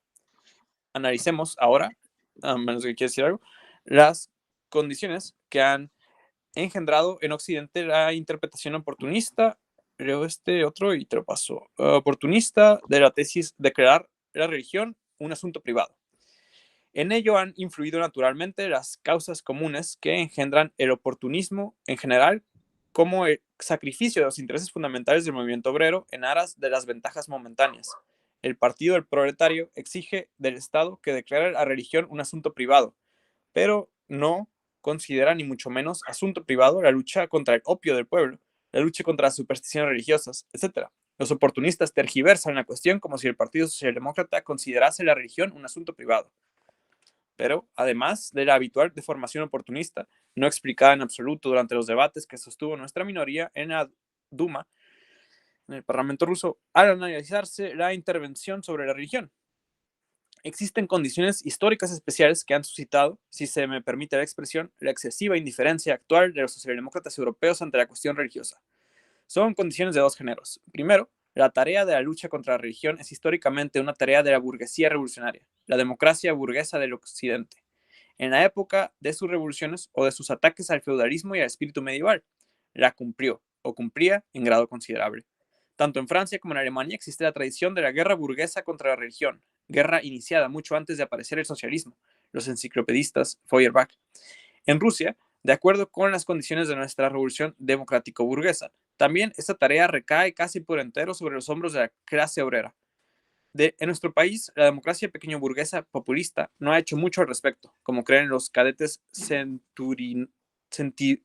Analicemos ahora, a menos que quieras decir algo, las condiciones que han engendrado en Occidente la interpretación oportunista, leo este otro y te lo paso, oportunista de la tesis de crear la religión un asunto privado. En ello han influido naturalmente las causas comunes que engendran el oportunismo en general, como el sacrificio de los intereses fundamentales del movimiento obrero en aras de las ventajas momentáneas. El Partido del Proletario exige del Estado que declare la religión un asunto privado, pero no considera ni mucho menos asunto privado la lucha contra el opio del pueblo, la lucha contra las supersticiones religiosas, etc. Los oportunistas tergiversan la cuestión como si el Partido Socialdemócrata considerase la religión un asunto privado. Pero, además de la habitual deformación oportunista, no explicada en absoluto durante los debates que sostuvo nuestra minoría en la Duma, en el Parlamento ruso, al analizarse la intervención sobre la religión. Existen condiciones históricas especiales que han suscitado, si se me permite la expresión, la excesiva indiferencia actual de los socialdemócratas europeos ante la cuestión religiosa. Son condiciones de dos géneros. Primero, la tarea de la lucha contra la religión es históricamente una tarea de la burguesía revolucionaria, la democracia burguesa del Occidente, en la época de sus revoluciones o de sus ataques al feudalismo y al espíritu medieval. La cumplió, o cumplía, en grado considerable. Tanto en Francia como en Alemania existe la tradición de la guerra burguesa contra la religión, guerra iniciada mucho antes de aparecer el socialismo, los enciclopedistas Feuerbach. En Rusia, de acuerdo con las condiciones de nuestra revolución democrático-burguesa, también esta tarea recae casi por entero sobre los hombros de la clase obrera. En nuestro país, la democracia pequeño-burguesa populista no ha hecho mucho al respecto, como creen los cadetes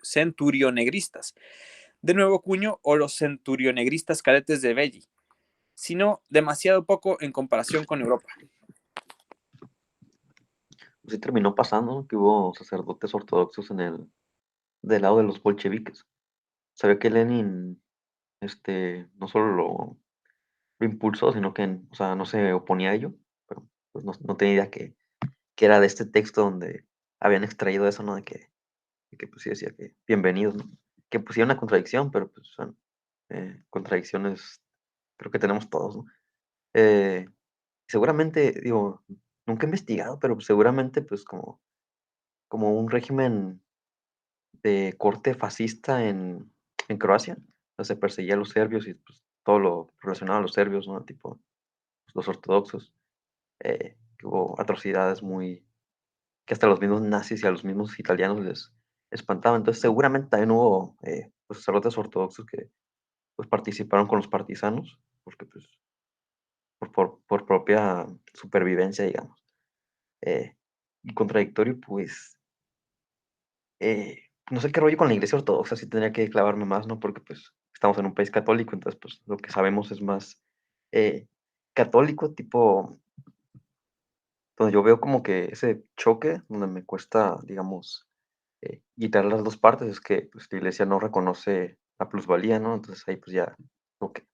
centurionegristas de Nuevo Cuño o los centurionegristas cadetes de Belli, sino demasiado poco en comparación con Europa. Pues sí terminó pasando, ¿no? Que hubo sacerdotes ortodoxos del lado de los bolcheviques. Sabía que Lenin, no solo lo impulsó, sino que, o sea, no se oponía a ello, pero pues no tenía idea que era de este texto donde habían extraído eso, ¿no? De que pues sí decía que bienvenidos, ¿no? Que pues sí era una contradicción, pero pues son contradicciones, creo que tenemos todos, ¿no? Eh, Seguramente, digo, nunca he investigado, pero seguramente pues como un régimen de corte fascista en Croacia, o sea, se perseguía a los serbios y pues todo lo relacionado a los serbios, ¿no? Tipo, pues, los ortodoxos, que hubo atrocidades que hasta los mismos nazis y a los mismos italianos les espantaban. Entonces seguramente también hubo pues, sacerdotes ortodoxos que pues participaron con los partisanos, porque pues por propia supervivencia, digamos. Y contradictorio, pues, no sé qué rollo con la iglesia ortodoxa, sí tendría que clavarme más, ¿no? Porque, pues, estamos en un país católico, entonces, pues, lo que sabemos es más eh, católico, tipo, donde yo veo como que ese choque, donde me cuesta, digamos, quitar las 2 partes, es que, pues, la iglesia no reconoce la plusvalía, ¿no? Entonces, ahí, pues, ya, como que,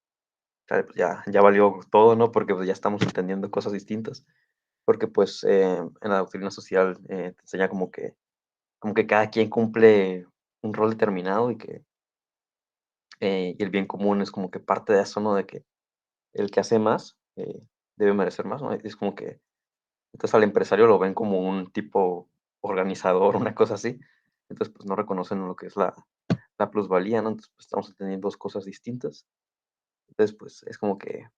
pues, ya valió todo, ¿no? Porque, pues, ya estamos entendiendo cosas distintas. Porque, pues, en la doctrina social, te enseña como que cada quien cumple un rol determinado y el bien común es como que parte de eso, ¿no? De que el que hace más, debe merecer más, ¿no? Es como que entonces al empresario lo ven como un tipo organizador, una cosa así. Entonces, pues, no reconocen lo que es la plusvalía, ¿no? Entonces, pues, estamos entendiendo 2 cosas distintas. Entonces, pues, es como que,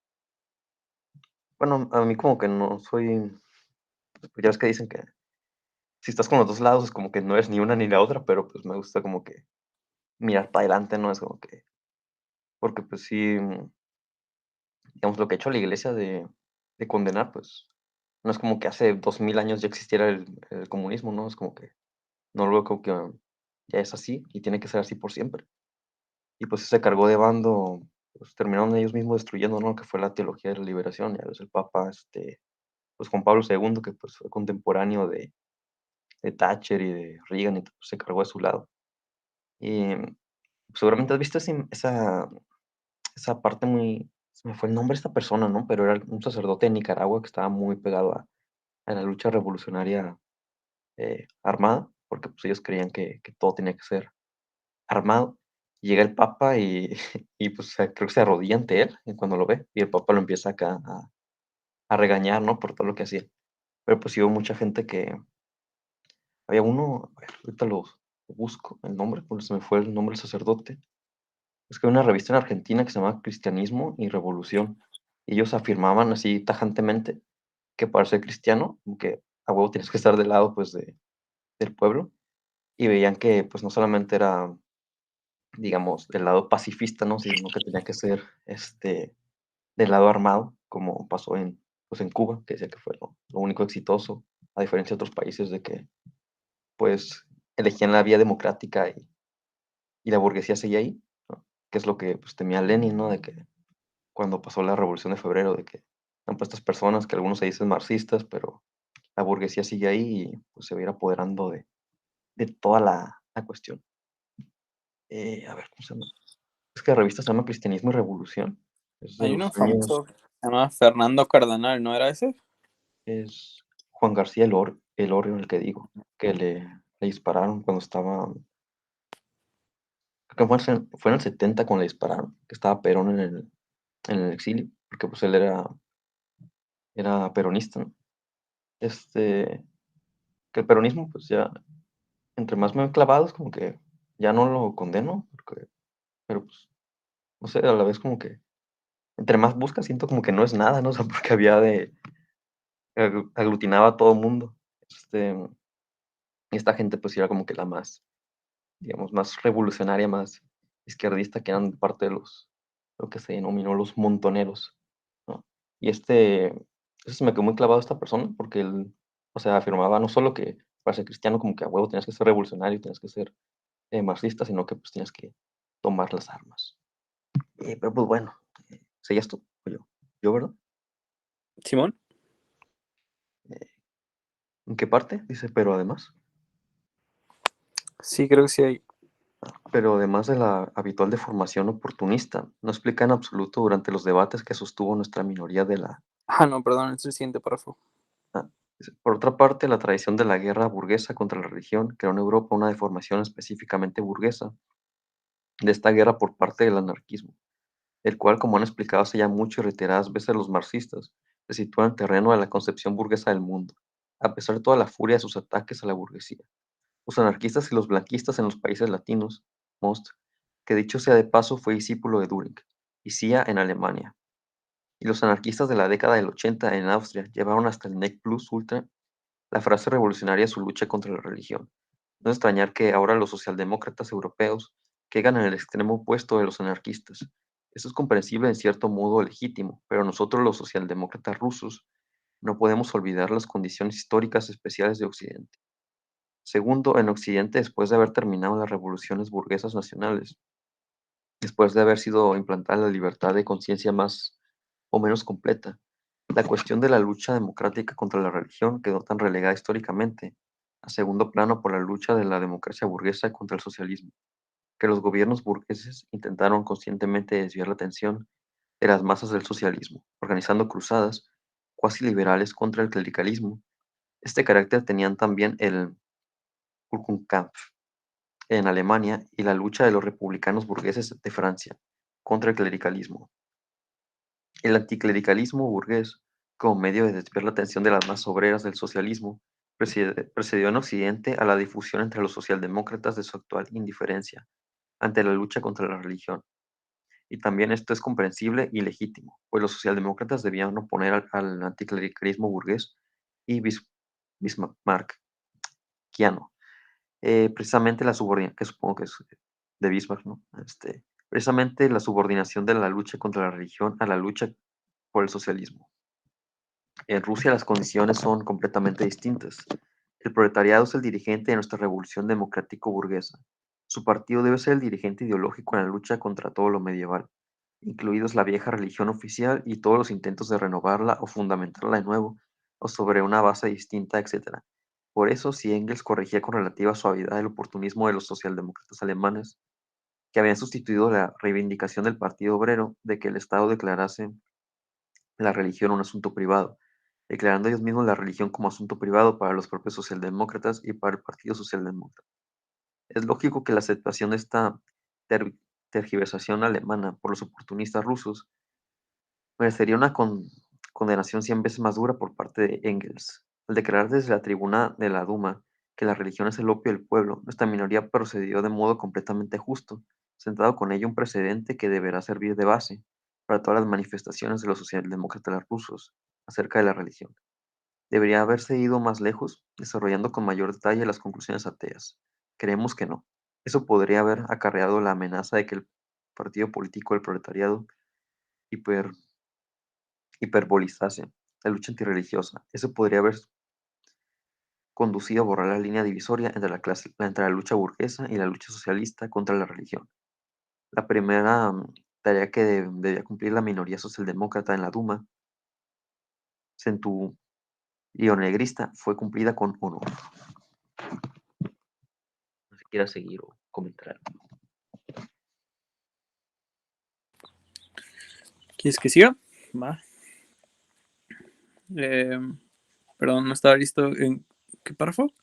bueno, a mí como que no soy, pues, ya ves que dicen que si estás con los 2 lados es como que no eres ni una ni la otra, pero, pues, me gusta como que mirar para adelante, ¿no? Es como que porque, pues, sí, digamos, lo que ha hecho la iglesia de condenar, pues, no es como que hace 2000 años ya existiera el comunismo, ¿no? Es como que no lo veo como que ya es así y tiene que ser así por siempre. Y, pues, ese cargó de bando, pues, terminaron ellos mismos destruyendo, ¿no? Lo que fue la teología de la liberación, ya ves el papa, pues, Juan Pablo II, que, pues, fue contemporáneo de Thatcher y de Reagan y, pues, se cargó de su lado. Y seguramente has visto esa parte muy se me fue el nombre de esta persona, ¿no? Pero era un sacerdote de Nicaragua que estaba muy pegado a la lucha revolucionaria, armada, porque, pues, ellos creían que todo tenía que ser armado. Llega el papa y y, pues, creo que se arrodilla ante él, cuando lo ve, y el papa lo empieza acá a regañar, ¿no? Por todo lo que hacía. Pero, pues, sí hubo mucha gente que había uno, a ver, ahorita lo busco el nombre, porque se me fue el nombre del sacerdote. Es que hay una revista en Argentina que se llama Cristianismo y Revolución. Y ellos afirmaban así tajantemente que para ser cristiano, como que a huevo tienes que estar del lado, pues, del pueblo, y veían que, pues, no solamente era, digamos, del lado pacifista, ¿no? Sino que tenía que ser, del lado armado, como pasó pues, en Cuba, que decía que fue lo único exitoso, a diferencia de otros países de que, pues, elegían la vía democrática y la burguesía seguía ahí, ¿no? Que es lo que, pues, temía Lenin, ¿no? De que cuando pasó la Revolución de Febrero, de que han puesto estas personas que algunos se dicen marxistas, pero la burguesía sigue ahí y, pues, se va a ir apoderando de toda la cuestión. A ver, ¿cómo se llama? Es que la revista se llama Cristianismo y Revolución. Es de Hay los uno años famoso que se llama Fernando Cardenal, ¿no era ese? es Juan García Elorrio el que digo, que le dispararon cuando estaba creo que fue en el 70 cuando le dispararon, que estaba Perón en el exilio, porque, pues, él era peronista, ¿no? Que el peronismo, pues, ya entre más me he clavado, es como que ya no lo condeno, pero, pues, no sé, a la vez como que entre más buscas, siento como que no es nada, ¿no? O sea, porque aglutinaba a todo mundo. Y esta gente, pues, era como que la más, digamos, más revolucionaria, más izquierdista, que eran parte de lo que se denominó los montoneros, ¿no? Y eso se me quedó muy clavado esta persona, porque él, o sea, afirmaba no solo que para ser cristiano como que a huevo tenías que ser revolucionario, tenías que ser, marxista, sino que, pues, tienes que tomar las armas. Pero, pues, bueno, ¿seguías tú o yo? Yo, ¿verdad? Simón. Eh, ¿En qué parte? Dice, pero además. Sí, creo que sí hay. Pero además de la habitual deformación oportunista, no explica en absoluto durante los debates que sostuvo nuestra minoría de la. Ah, no, perdón, es el siguiente párrafo. Ah, dice, por otra parte, la tradición de la guerra burguesa contra la religión creó en Europa una deformación específicamente burguesa de esta guerra por parte del anarquismo, el cual, como han explicado hace ya mucho y reiteradas veces los marxistas, se sitúa en el terreno de la concepción burguesa del mundo, a pesar de toda la furia de sus ataques a la burguesía. Los anarquistas y los blanquistas en los países latinos, Most, que dicho sea de paso fue discípulo de Düring, y Cia en Alemania, y los anarquistas de la década del 80 en Austria llevaron hasta el NEC Plus Ultra la frase revolucionaria de su lucha contra la religión. No es extrañar que ahora los socialdemócratas europeos caigan en el extremo opuesto de los anarquistas, Esto es comprensible en cierto modo legítimo, pero nosotros los socialdemócratas rusos no podemos olvidar las condiciones históricas especiales de Occidente. Segundo, en Occidente, después de haber terminado las revoluciones burguesas nacionales, después de haber sido implantada la libertad de conciencia más o menos completa, la cuestión de la lucha democrática contra la religión quedó tan relegada históricamente a segundo plano por la lucha de la democracia burguesa contra el socialismo, que los gobiernos burgueses intentaron conscientemente desviar la atención de las masas del socialismo, organizando cruzadas cuasi liberales contra el clericalismo. Este carácter tenían también el Kulturkampf en Alemania y la lucha de los republicanos burgueses de Francia contra el clericalismo. El anticlericalismo burgués, como medio de desviar la atención de las masas obreras del socialismo, precedió en Occidente a la difusión entre los socialdemócratas de su actual indiferencia ante la lucha contra la religión. Y también esto es comprensible y legítimo, pues los socialdemócratas debían oponer al anticlericalismo burgués y bismarckiano, precisamente la subordinación, que supongo que es de Bismarck, ¿no? Precisamente la subordinación de la lucha contra la religión a la lucha por el socialismo. En Rusia las condiciones son completamente distintas. El proletariado es el dirigente de nuestra revolución democrático-burguesa. Su partido debe ser el dirigente ideológico en la lucha contra todo lo medieval, incluidos la vieja religión oficial y todos los intentos de renovarla o fundamentarla de nuevo, o sobre una base distinta, etc. Por eso, si Engels corregía con relativa suavidad el oportunismo de los socialdemócratas alemanes, que habían sustituido la reivindicación del Partido Obrero de que el Estado declarase la religión un asunto privado, declarando ellos mismos la religión como asunto privado para los propios socialdemócratas y para el Partido Socialdemócrata. Es lógico que la aceptación de esta ter- tergiversación alemana por los oportunistas rusos merecería una condenación 100 veces más dura por parte de Engels. Al declarar desde la tribuna de la Duma que la religión es el opio del pueblo, nuestra minoría procedió de modo completamente justo, sentado con ello un precedente que deberá servir de base para todas las manifestaciones de los socialdemócratas rusos acerca de la religión. Debería haberse ido más lejos, desarrollando con mayor detalle las conclusiones ateas. Creemos que no. Eso podría haber acarreado la amenaza de que el partido político del proletariado hiper hiperbolizase la lucha antirreligiosa. Eso podría haber conducido a borrar la línea divisoria entre la lucha burguesa y la lucha socialista contra la religión. La primera tarea que debía cumplir la minoría socialdemócrata en la Duma, centurionegrista, fue cumplida con honor. No sé si quiera seguir o comentar. ¿Quieres que siga? Va. Perdón, no estaba listo. ¿En qué párrafo?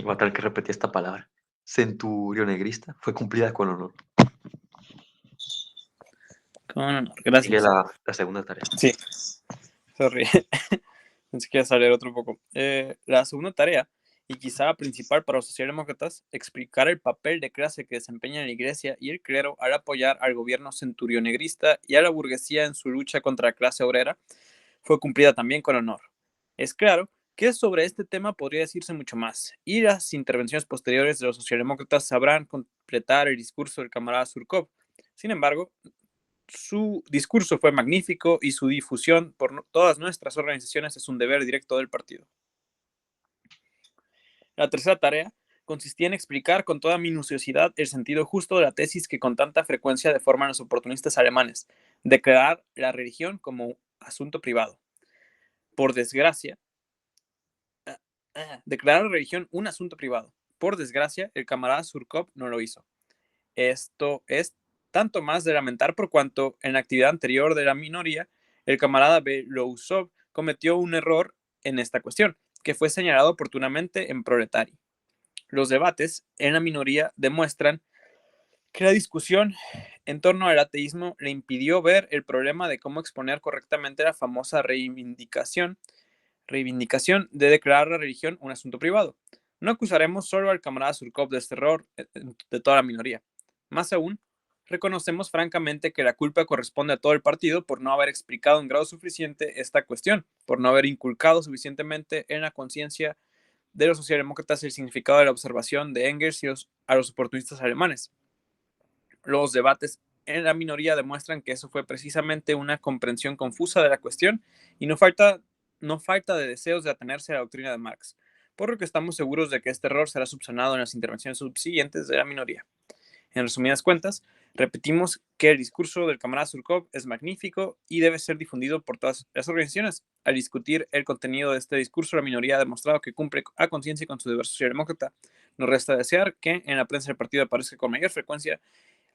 Va a tener que repetir esta palabra. Centurionegrista fue cumplida con honor. Con honor, Sigue gracias. la segunda tarea. Sí, sorry. Pensé que iba a salir otro poco. La segunda tarea, y quizá la principal para los socialdemócratas, explicar el papel de clase que desempeña la Iglesia y el clero al apoyar al gobierno centurionegrista y a la burguesía en su lucha contra la clase obrera, fue cumplida también con honor. Es claro que sobre este tema podría decirse mucho más, y las intervenciones posteriores de los socialdemócratas sabrán completar el discurso del camarada Surkov. Sin embargo, su discurso fue magnífico y su difusión por todas nuestras organizaciones es un deber directo del partido. La tercera tarea consistía en explicar con toda minuciosidad el sentido justo de la tesis que con tanta frecuencia deforman los oportunistas alemanes, declarar la religión como asunto privado. Por desgracia, declarar la religión un asunto privado. Por desgracia, el camarada Surkov no lo hizo. Esto es tanto más de lamentar por cuanto en la actividad anterior de la minoría, el camarada Belousov cometió un error en esta cuestión, que fue señalado oportunamente en Proletari. Los debates en la minoría demuestran que la discusión en torno al ateísmo le impidió ver el problema de cómo exponer correctamente la famosa reivindicación de declarar la religión un asunto privado. No acusaremos solo al camarada Surkov de este error de toda la minoría. Más aún, reconocemos francamente que la culpa corresponde a todo el partido por no haber explicado en grado suficiente esta cuestión, por no haber inculcado suficientemente en la conciencia de los socialdemócratas el significado de la observación de Engels y a los oportunistas alemanes. Los debates en la minoría demuestran que eso fue precisamente una comprensión confusa de la cuestión y no falta de deseos de atenerse a la doctrina de Marx, por lo que estamos seguros de que este error será subsanado en las intervenciones subsiguientes de la minoría. En resumidas cuentas, repetimos que el discurso del camarada Surkov es magnífico y debe ser difundido por todas las organizaciones. Al discutir el contenido de este discurso, la minoría ha demostrado que cumple a conciencia con su deber socialdemócrata. Nos resta desear que en la prensa del partido aparezca con mayor frecuencia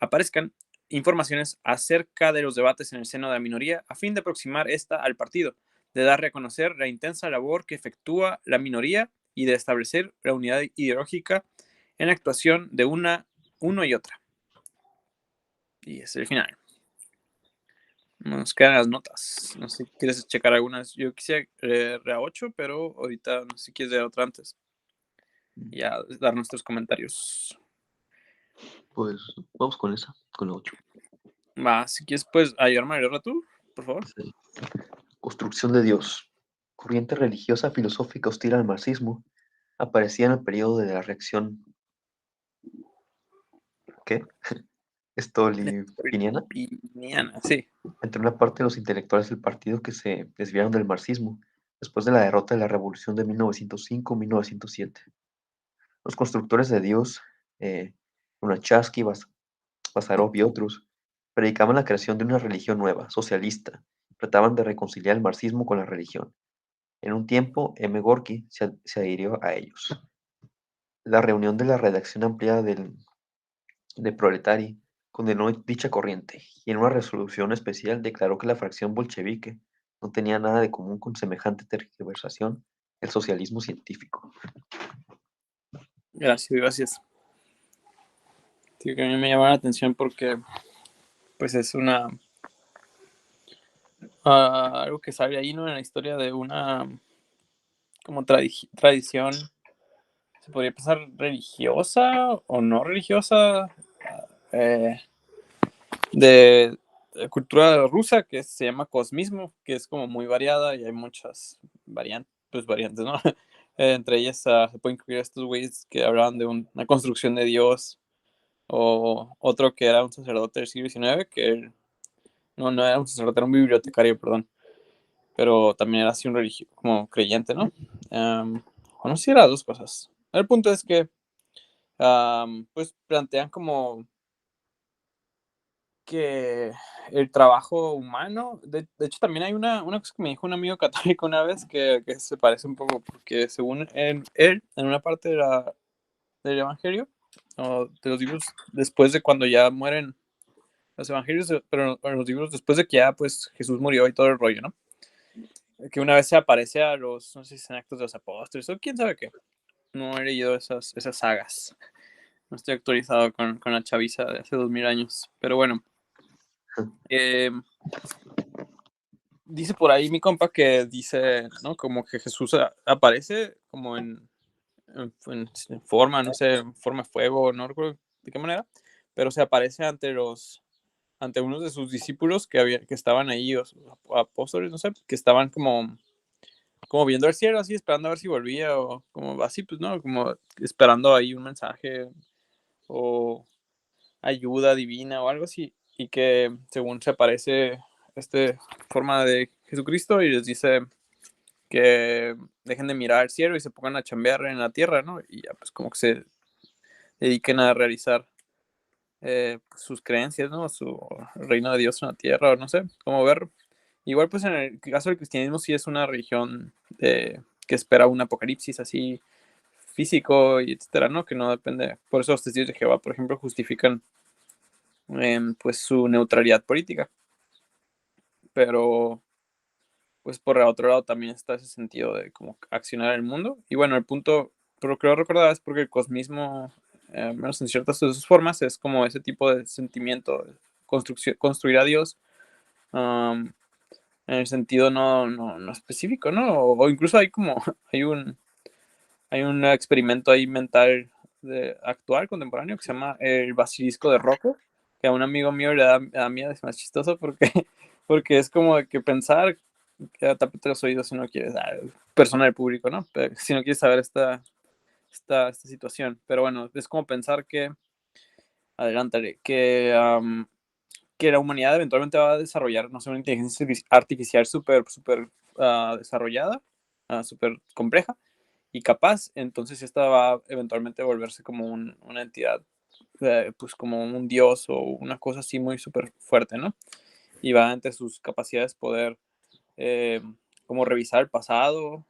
aparezcan informaciones acerca de los debates en el seno de la minoría a fin de aproximar esta al partido, de dar a conocer la intensa labor que efectúa la minoría y de establecer la unidad ideológica en la actuación de uno y otra. Y es el final. Nos quedan las notas. No sé si quieres checar algunas. Yo quisiera leer a 8, pero ahorita no sé si quieres leer otra antes. Y ya dar nuestros comentarios. Pues vamos con esa, con la 8. Va, si quieres, pues ayudarme a leerla tú, por favor. Sí. Construcción de Dios. Corriente religiosa filosófica hostil al marxismo. Aparecía en el periodo de la reacción. ¿Qué? Estolipiniana. Sí. Entre una parte de los intelectuales del partido que se desviaron del marxismo después de la derrota de la Revolución de 1905-1907. Los constructores de Dios, Lunacharsky, Bazarov y otros, predicaban la creación de una religión nueva, socialista, trataban de reconciliar el marxismo con la religión. En un tiempo, M. Gorky se adhirió a ellos. La reunión de la redacción ampliada de Proletari condenó dicha corriente y en una resolución especial declaró que la fracción bolchevique no tenía nada de común con semejante tergiversación del socialismo científico. Gracias. Sí, que a mí me llama la atención porque pues es algo que sale ahí, ¿no? En la historia de una como tradición, se podría pensar religiosa o no religiosa, eh, de cultura rusa que se llama cosmismo, que es como muy variada y hay muchas variantes, ¿no? Entre ellas se pueden incluir estos güeyes que hablaban de una construcción de Dios, o otro que era un sacerdote del siglo XIX, que no era un sacerdote, era un bibliotecario, perdón, pero también era así un religio, como creyente, ¿no? O no sé si eran dos cosas. El punto es que pues plantean como que el trabajo humano, de hecho también hay una cosa que me dijo un amigo católico una vez que se parece un poco, porque según él en una parte del Evangelio, o de los libros, después de cuando ya mueren los Evangelios, pero en los libros después de que ya pues Jesús murió y todo el rollo, ¿no? Que una vez se aparece a los, no sé si son actos de los apóstoles o quién sabe qué. No he leído esas sagas. No estoy actualizado con la chaviza de hace 2000 años. Pero bueno. Eh, dice por ahí mi compa que dice, ¿no? Como que Jesús aparece como en forma, no sé, en forma de fuego, no recuerdo de qué manera, pero se aparece ante unos de sus discípulos que estaban ahí, o apóstoles, no sé, que estaban como viendo el cielo, así, esperando a ver si volvía, o como así, pues, ¿no? Como esperando ahí un mensaje, o ayuda divina, o algo así, y que según se aparece forma de Jesucristo y les dice que dejen de mirar al cielo y se pongan a chambear en la tierra, ¿no? Y ya, pues, como que se dediquen a realizar pues, sus creencias, ¿no? Su reino de Dios en la tierra, o no sé, cómo verlo. Igual, pues en el caso del cristianismo sí es una religión que espera un apocalipsis así físico y etcétera, ¿no? Que no depende. Por eso los testigos de Jehová, por ejemplo, justifican pues su neutralidad política. Pero, pues por el otro lado también está ese sentido de como accionar el mundo. Y bueno, el punto, por lo que lo recordaba es porque el cosmismo, menos en ciertas de sus formas, es como ese tipo de sentimiento, de construir a Dios. Um, en el sentido no específico, ¿no? O incluso hay como, hay un experimento ahí mental actual, contemporáneo, que se llama el basilisco de Rocco, que a un amigo mío le da miedo, es más chistoso porque, porque es como que pensar, que tapate los oídos si no quieres, persona del público, ¿no? Pero si no quieres saber esta situación. Pero bueno, es como pensar que adelántale, que la humanidad eventualmente va a desarrollar, no sé, una inteligencia artificial súper, súper desarrollada, súper compleja y capaz, entonces esta va a eventualmente volverse como una entidad, pues como un dios o una cosa así muy súper fuerte, ¿no? Y va entre sus capacidades poder eh, como revisar el pasado,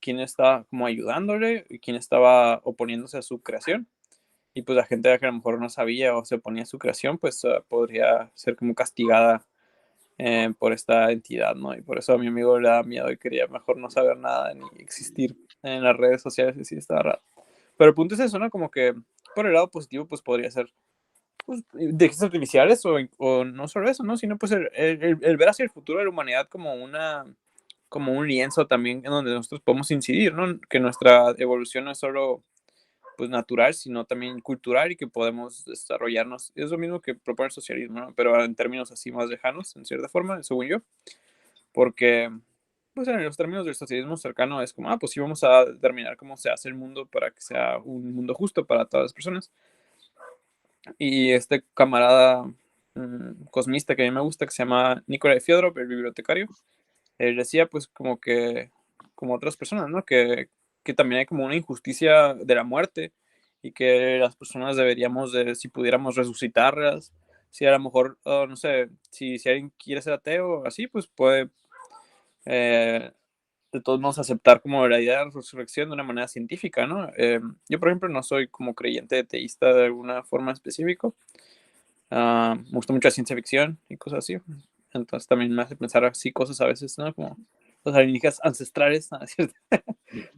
quién está como ayudándole y quién estaba oponiéndose a su creación. Y pues la gente que a lo mejor no sabía o se oponía a su creación, pues podría ser como castigada por esta entidad, ¿no? Y por eso a mi amigo le da miedo y quería mejor no saber nada ni existir en las redes sociales y sí, estaba raro. Pero el punto es eso, ¿no? Como que por el lado positivo, pues podría ser pues, inteligencias artificiales o no solo eso, ¿no? Sino pues el ver hacia el futuro de la humanidad como un lienzo también en donde nosotros podemos incidir, ¿no? Que nuestra evolución no es solo pues natural, sino también cultural y que podemos desarrollarnos. Es lo mismo que propone el socialismo, ¿no? Pero en términos así más lejanos, en cierta forma, según yo, porque pues en los términos del socialismo cercano es como, pues sí vamos a determinar cómo se hace el mundo para que sea un mundo justo para todas las personas. Y este camarada cosmista que a mí me gusta, que se llama Nikolai Fyodorov, el bibliotecario, él decía pues como que, como otras personas, ¿no? Que también hay como una injusticia de la muerte y que las personas deberíamos de, si pudiéramos resucitarlas, si a lo mejor, no sé, si alguien quiere ser ateo, así, pues puede eh, de todos modos aceptar como la idea de la resurrección de una manera científica, ¿no? Yo, por ejemplo, no soy como creyente teísta de alguna forma específica. Me gusta mucho la ciencia ficción y cosas así. Entonces también me hace pensar así cosas a veces, ¿no? Como los alienígenas ancestrales, ¿no? ¿Cierto?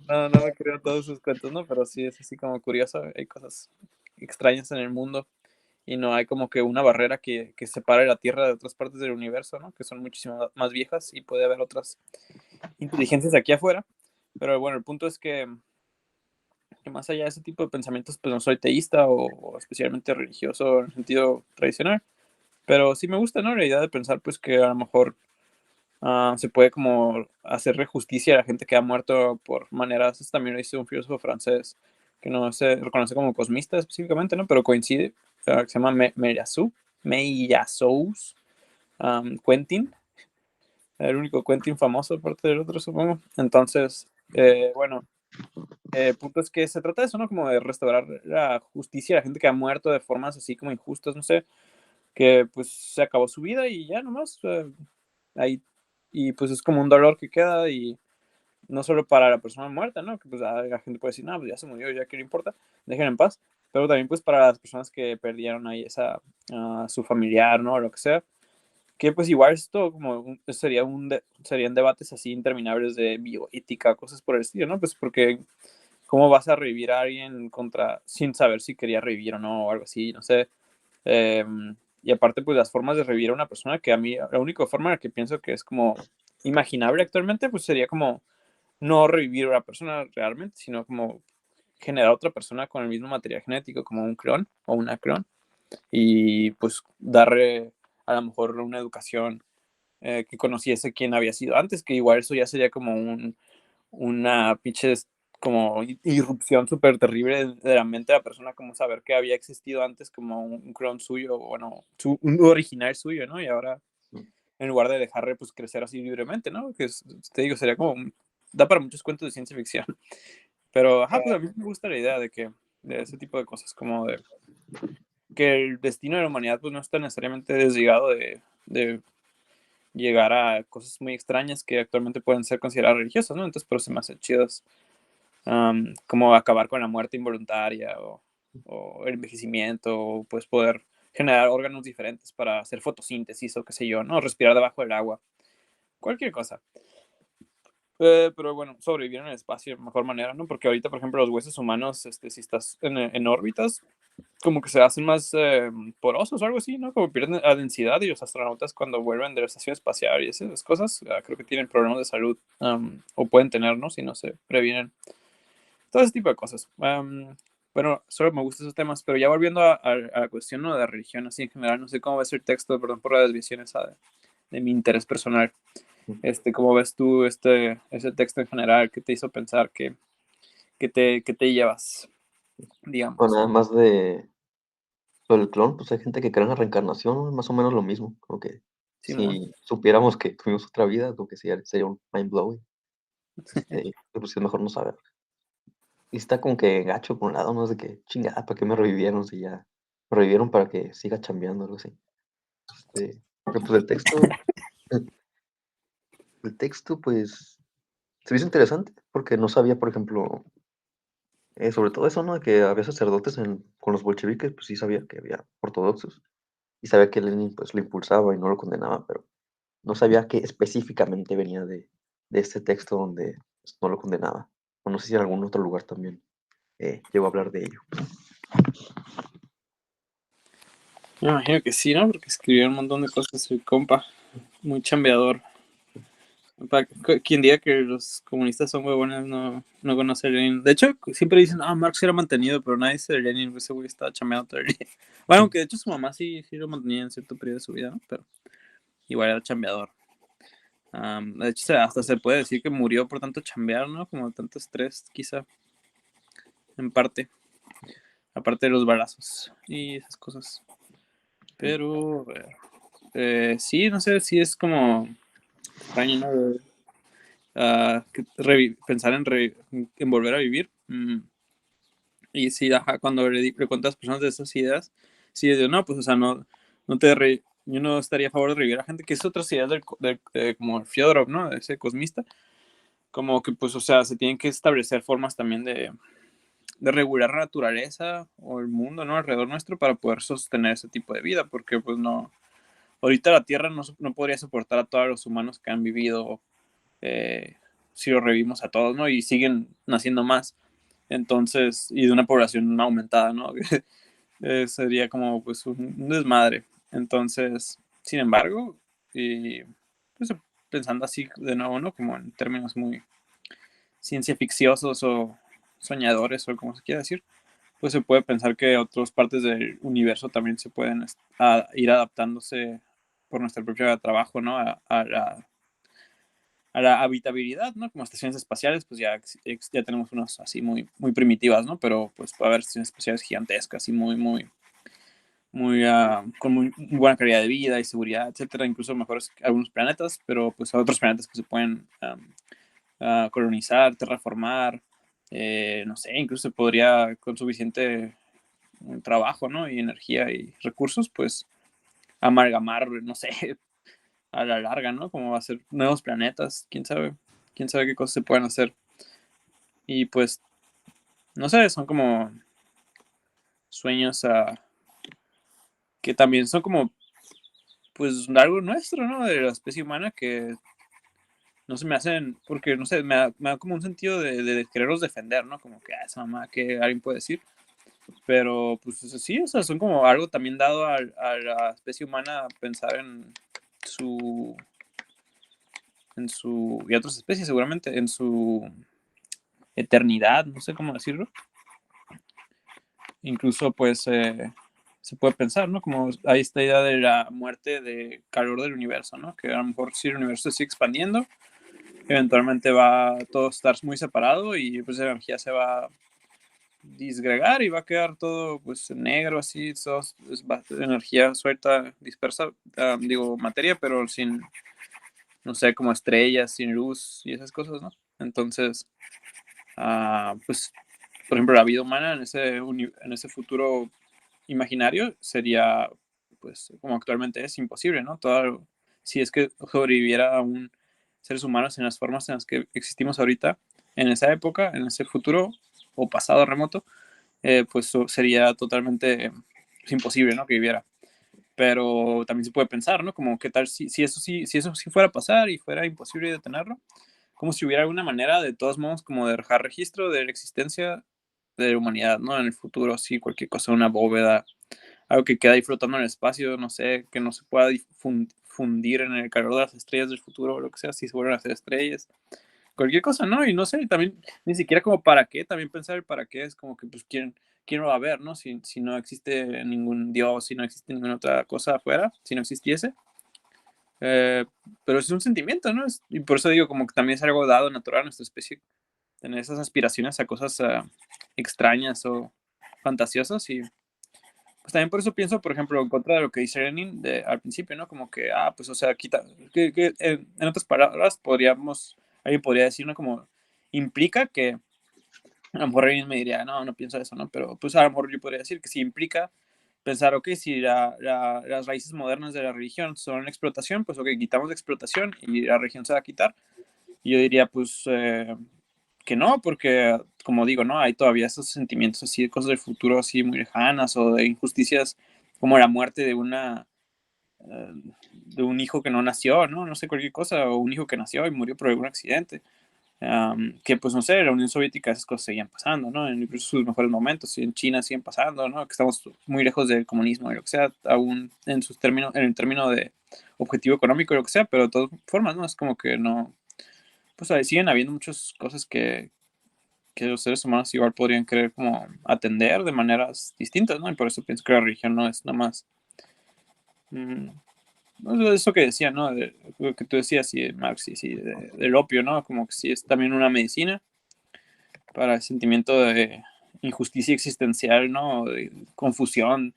No me creo todos sus cuentos, ¿no? Pero sí es así como curioso. Hay cosas extrañas en el mundo y no hay como que una barrera que separe la Tierra de otras partes del universo, ¿no? Que son muchísimo más viejas y puede haber otras inteligencias aquí afuera. Pero bueno, el punto es que más allá de ese tipo de pensamientos, pues no soy teísta o especialmente religioso en el sentido tradicional. Pero sí me gusta, ¿no? La idea de pensar, pues, que a lo mejor se puede como hacerle justicia a la gente que ha muerto por maneras, eso también lo dice un filósofo francés, que no se reconoce como cosmista específicamente, ¿no? Pero coincide, que se llama Meillasous, Quentin, el único Quentin famoso aparte del otro, supongo. Entonces, bueno, el punto es que se trata de eso, ¿no? Como de restaurar la justicia a la gente que ha muerto de formas así como injustas, no sé, que pues se acabó su vida y ya nomás ahí y pues es como un dolor que queda y no solo para la persona muerta, ¿no? Que pues la gente puede decir, no, pues ya se murió, ya que le importa, dejen en paz, pero también pues para las personas que perdieron ahí su familiar, ¿no? O lo que sea, que pues igual esto como serían debates así interminables de bioética, cosas por el estilo, ¿no? Pues porque cómo vas a revivir a alguien sin saber si quería revivir o no, o algo así, no sé. Eh, y aparte, pues las formas de revivir a una persona, que a mí la única forma en la que pienso que es como imaginable actualmente, pues sería como no revivir a una persona realmente, sino como generar otra persona con el mismo material genético, como un clon o una clon, y pues darle a lo mejor una educación que conociese quién había sido antes, que igual eso ya sería como una pinche como irrupción súper terrible de la mente de la persona, como saber que había existido antes como un clon suyo, bueno, un original suyo, ¿no? Y ahora, en lugar de dejarle pues crecer así libremente, ¿no? Te digo, sería como, da para muchos cuentos de ciencia ficción. Pero, ajá, pues a mí me gusta la idea de ese tipo de cosas, como de que el destino de la humanidad pues no está necesariamente desligado de llegar a cosas muy extrañas que actualmente pueden ser consideradas religiosas, ¿no? Entonces, pero se me hace chidas como acabar con la muerte involuntaria o el envejecimiento, o pues poder generar órganos diferentes para hacer fotosíntesis o qué sé yo, ¿no? Respirar debajo del agua, cualquier cosa. Pero bueno, sobrevivir en el espacio de mejor manera, ¿no? Porque ahorita, por ejemplo, los huesos humanos, si estás en órbitas, como que se hacen más porosos o algo así, ¿no? Como pierden la densidad y los astronautas cuando vuelven de la estación espacial y esas cosas, creo que tienen problemas de salud o pueden tener, ¿no? Si no se previenen. Todo ese tipo de cosas. Bueno, solo me gustan esos temas, pero ya volviendo a la cuestión, ¿no? De la religión, así en general, no sé cómo ves el texto, perdón por la desviación esa de mi interés personal. ¿Cómo ves tú ese texto en general? ¿Qué te hizo pensar? ¿Qué te llevas, Bueno, digamos? además de lo del clon, pues hay gente que cree en la reencarnación, ¿no? Es más o menos lo mismo. Como que Simón. si supiéramos que tuvimos otra vida, como que sería un mind blowing. Pero pues es mejor no saber. Y está como que gacho por un lado, ¿no? Es de que chingada, ¿para qué me revivieron si ya me revivieron para que siga chambeando, algo así? Pero pues el texto, pues, se me hizo interesante, porque no sabía, por ejemplo, sobre todo eso, ¿no? De que había sacerdotes con los bolcheviques, pues sí sabía que había ortodoxos. Y sabía que Lenin, pues, lo impulsaba y no lo condenaba, pero no sabía que específicamente venía de este texto donde pues, no lo condenaba. O no sé si en algún otro lugar también llegó a hablar de ello. Me imagino que sí, ¿no? Porque escribió un montón de cosas el compa. Muy chambeador. Quien diga que los comunistas son huevones no conoce a Lenin. De hecho, siempre dicen, Marx era mantenido, pero nadie dice de Lenin, ese güey estaba chambeando todo el día. Bueno, aunque de hecho su mamá sí lo mantenía en cierto periodo de su vida, ¿no? Pero igual era chambeador. De hecho, hasta se puede decir que murió por tanto chambear, ¿no? Como tanto estrés, quizá, en parte. Aparte de los balazos y esas cosas. Pero, sí, no sé, sí es como extraño, ¿no? Pensar en volver a vivir. Y sí, cuando le cuento a las personas de esas ideas, sí, no, pues, o sea, yo no estaría a favor de revivir a gente, que es otras ideas como el Fyodorov, ¿no? Ese cosmista, como que, pues, o sea, se tienen que establecer formas también de regular la naturaleza o el mundo, ¿no? Alrededor nuestro para poder sostener ese tipo de vida, porque, pues, no, ahorita la Tierra no podría soportar a todos los humanos que han vivido, eh, si lo revivimos a todos, ¿no? Y siguen naciendo más. Entonces, y de una población aumentada, ¿no? Sería como pues un desmadre. Entonces, sin embargo, y pues pensando así de nuevo, ¿no? Como en términos muy ciencia ficciosos o soñadores o como se quiera decir, pues se puede pensar que otras partes del universo también se pueden ir adaptándose por nuestro propio trabajo, ¿no? A la habitabilidad, ¿no? Como estaciones espaciales, pues ya tenemos unas así muy primitivas, ¿no? Pero pues puede haber estaciones espaciales gigantescas y con muy buena calidad de vida y seguridad, etcétera, incluso mejores que algunos planetas, pero pues otros planetas que se pueden colonizar, terraformar, no sé, incluso se podría con suficiente trabajo, ¿no? Y energía y recursos, pues amalgamar, no sé, a la larga, ¿no? Como va a ser nuevos planetas, quién sabe qué cosas se pueden hacer. Y pues, no sé, son como sueños que también son como, pues, algo nuestro, ¿no? De la especie humana que no se me hacen, porque, no sé, me da como un sentido de quererlos defender, ¿no? Como que, esa mamá que alguien puede decir. Pero, pues, sí, o sea, son como algo también dado a la especie humana pensar su, y otras especies seguramente, en su eternidad, no sé cómo decirlo. Incluso, pues, se puede pensar, ¿no? Como hay esta idea de la muerte de calor del universo, ¿no? Que a lo mejor si el universo se sigue expandiendo, eventualmente va todo a estar muy separado y pues la energía se va a disgregar y va a quedar todo pues negro, así, energía suelta, dispersa, digo, materia, pero sin, no sé, como estrellas, sin luz y esas cosas, ¿no? Entonces, pues, por ejemplo, la vida humana en ese futuro imaginario sería, pues, como actualmente es imposible, ¿no? Si es que sobreviviera aún seres humanos en las formas en las que existimos ahorita, en esa época, en ese futuro o pasado remoto, pues sería totalmente imposible, ¿no? Que viviera. Pero también se puede pensar, ¿no? Como qué tal si eso sí fuera a pasar y fuera imposible detenerlo, como si hubiera alguna manera, de todos modos, como de dejar registro de la existencia de la humanidad, ¿no? En el futuro, sí, cualquier cosa, una bóveda, algo que queda ahí flotando en el espacio, no sé, que no se pueda fundir en el calor de las estrellas del futuro o lo que sea, si se vuelven a hacer estrellas, cualquier cosa, ¿no? Y no sé, también ni siquiera como para qué, también pensar el para qué es como que pues quién lo va a ver, ¿no? Si no existe ningún Dios, si no existe ninguna otra cosa afuera, si no existiese. Eh, pero es un sentimiento, ¿no? Y por eso digo como que también es algo dado natural a nuestra especie, tener esas aspiraciones a cosas extrañas o fantasiosas y pues también por eso pienso, por ejemplo, en contra de lo que dice Lenin al principio, ¿no? Como que, pues, o sea, quita, en otras palabras, alguien podría decir, ¿no? Como implica que, a lo mejor alguien me diría, no, no pienso eso, ¿no? Pero pues a lo mejor yo podría decir que sí implica pensar, ok, si las raíces modernas de la religión son la explotación, pues ok, quitamos la explotación y la religión se va a quitar. Y yo diría, pues, que no, porque, como digo, ¿no? Hay todavía esos sentimientos así de cosas del futuro así muy lejanas o de injusticias como la muerte de un hijo que no nació, ¿no? No sé, cualquier cosa, o un hijo que nació y murió por algún accidente. Que pues no sé, en la Unión Soviética esas cosas seguían pasando, ¿no? En incluso sus mejores momentos, y en China siguen pasando, ¿no? Que estamos muy lejos del comunismo y lo que sea, aún en sus términos, en el término de objetivo económico y lo que sea, pero de todas formas, ¿no? Es como que no, pues ahí siguen habiendo muchas cosas que los seres humanos igual podrían querer como atender de maneras distintas, ¿no? Y por eso pienso que la religión no es nada más mm, no, eso que decía, ¿no? Lo que tú decías, sí, de Marx, y sí, del opio, ¿no? Como que sí es también una medicina para el sentimiento de injusticia existencial, ¿no? De confusión.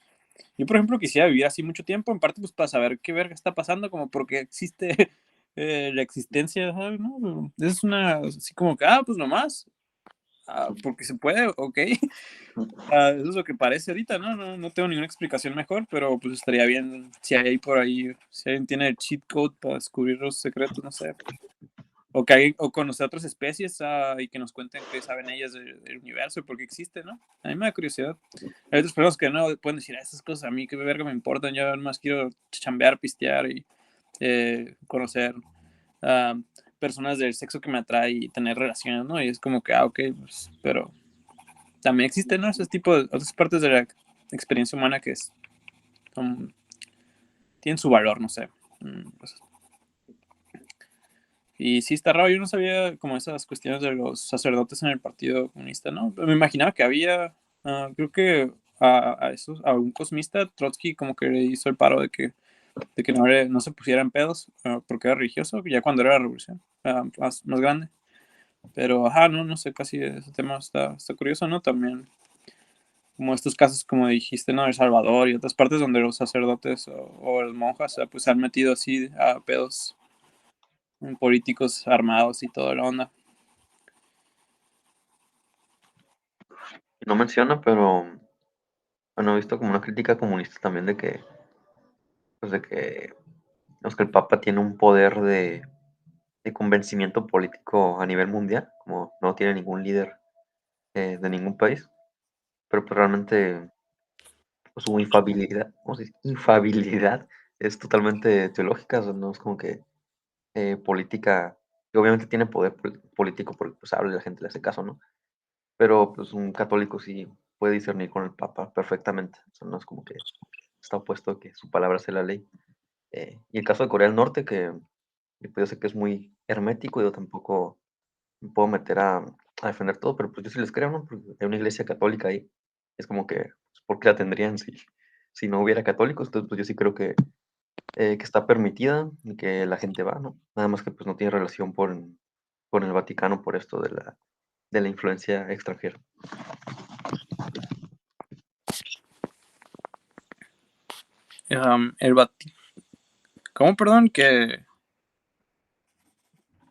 Yo, por ejemplo, quisiera vivir así mucho tiempo, en parte pues para saber qué verga está pasando, como porque existe la existencia, ¿sabes? ¿No? Es una, así como que, pues nomás, porque se puede, ok. Eso es lo que parece ahorita, ¿no? No tengo ninguna explicación mejor, pero pues estaría bien si hay por ahí, si alguien tiene el cheat code para descubrir los secretos, no sé. O que alguien, o conocer otras especies y que nos cuenten qué saben ellas del universo y por qué existe, ¿no? A mí me da curiosidad. Hay otras personas que no pueden decir, esas cosas a mí qué verga me importan, yo más quiero chambear, pistear y conocer a personas del sexo que me atrae y tener relaciones, ¿no? Y es como que, ok, pues, pero también existen, ¿no? Ese tipo de otras partes de la experiencia humana que tienen su valor, no sé. Pues, y sí está raro, yo no sabía como esas cuestiones de los sacerdotes en el Partido Comunista, ¿no? Me imaginaba que había, creo que a un cosmista, Trotsky, como que le hizo el paro de que no se pusieran pedos porque era religioso, ya cuando era la revolución más grande. Pero, no sé, casi ese tema está curioso, ¿no? También como estos casos, como dijiste, ¿no? El Salvador y otras partes donde los sacerdotes o las monjas, pues se han metido así a pedos políticos armados y toda la onda. No menciona, pero bueno, he visto como una crítica comunista también de que, pues de que, es que el Papa tiene un poder de convencimiento político a nivel mundial, como no tiene ningún líder de ningún país, pero pues realmente pues, su infabilidad, ¿cómo se dice? Infabilidad es totalmente teológica, o sea, no es como que política, y obviamente tiene poder político porque pues habla y la gente le hace caso, ¿no? Pero pues un católico sí puede discernir con el Papa perfectamente, o sea, no es como que está opuesto a que su palabra sea la ley. Y el caso de Corea del Norte, que pues, yo sé que es muy hermético, yo tampoco me puedo meter a defender todo, pero pues yo sí les creo, ¿no? Porque hay una iglesia católica ahí. Es como que, pues, ¿por qué la tendrían si no hubiera católicos? Entonces, pues yo sí creo que está permitida y que la gente va, ¿no? Nada más que pues no tiene relación con el Vaticano por esto de la influencia extranjera. El Vaticano. ¿Cómo, perdón? ¿Que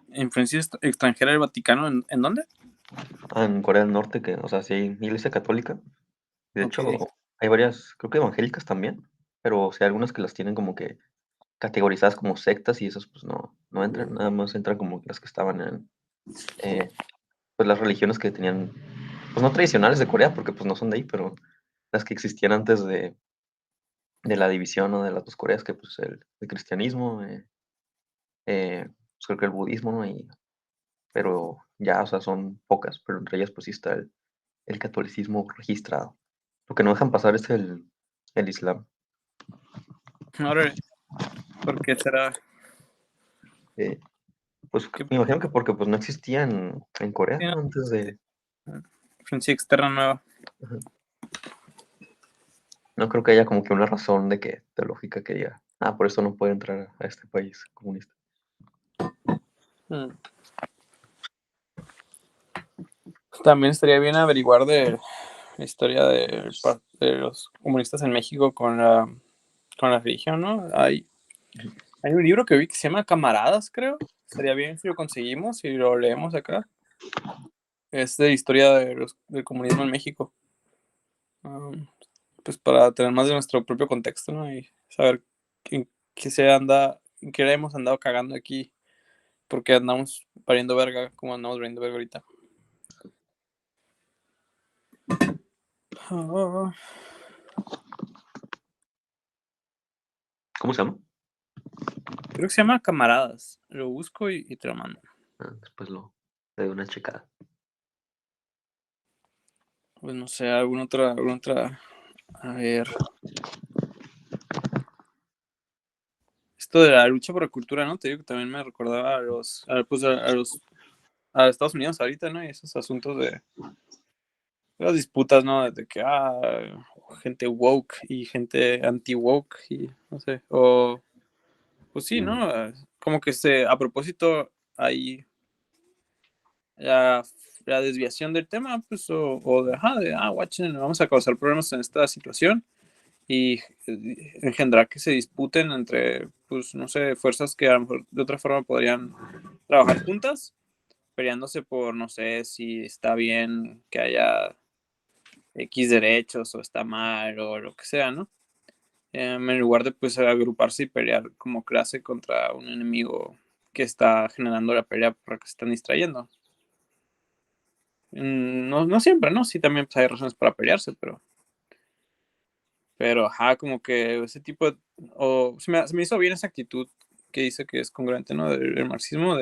influencia extranjera del Vaticano en dónde? En Corea del Norte, que, o sea, sí hay iglesia católica. De Ok. hecho, hay varias, creo que evangélicas también, pero sí hay algunas que las tienen como que categorizadas como sectas y esas pues no entran, nada más entran como las que estaban en pues las religiones que tenían, pues no tradicionales de Corea, porque pues no son de ahí, pero las que existían antes de la división, ¿no? De las dos Coreas, que pues el cristianismo, pues creo que el budismo, ¿no? Pero ya, o sea, son pocas, pero entre ellas pues sí está el catolicismo registrado. Lo que no dejan pasar es el islam. Órale, ¿por qué será? Eh, pues ¿Qué me imagino que porque pues no existía en Corea, tiene ¿no? Antes de... influencia externa nueva? Ajá. No creo que haya como que una razón de que teológica que diga, por eso no puede entrar a este país comunista. Mm. También estaría bien averiguar historia de los comunistas en México con la religión, ¿no? Hay un libro que vi que se llama Camaradas, creo. Estaría bien si lo conseguimos y lo leemos acá. Es de historia del comunismo en México. Pues para tener más de nuestro propio contexto, ¿no? Y saber en en qué hemos andado cagando aquí, porque andamos valiendo verga, como andamos valiendo verga ahorita. ¿Cómo se llama? Creo que se llama Camaradas. Lo busco y te lo mando. Después le doy una checada. Pues no sé, alguna otra. A ver. Esto de la lucha por la cultura, ¿no? Te digo que también me recordaba a Estados Unidos ahorita, ¿no? Y esos asuntos de las disputas, ¿no? De que, gente woke y gente anti-woke y no sé. O, pues sí, ¿no? Como que a propósito, hay la, la desviación del tema, pues, watchen, vamos a causar problemas en esta situación y engendrar que se disputen entre, pues, no sé, fuerzas que a lo mejor de otra forma podrían trabajar juntas, peleándose por, no sé, si está bien que haya X derechos o está mal o lo que sea, ¿no? En lugar de, pues, agruparse y pelear como clase contra un enemigo que está generando la pelea porque se están distrayendo. No, no siempre, ¿no? Sí, también pues, hay razones para pelearse, pero ajá, como que ese tipo de, se me hizo bien esa actitud que dice que es congruente, ¿no? Del marxismo,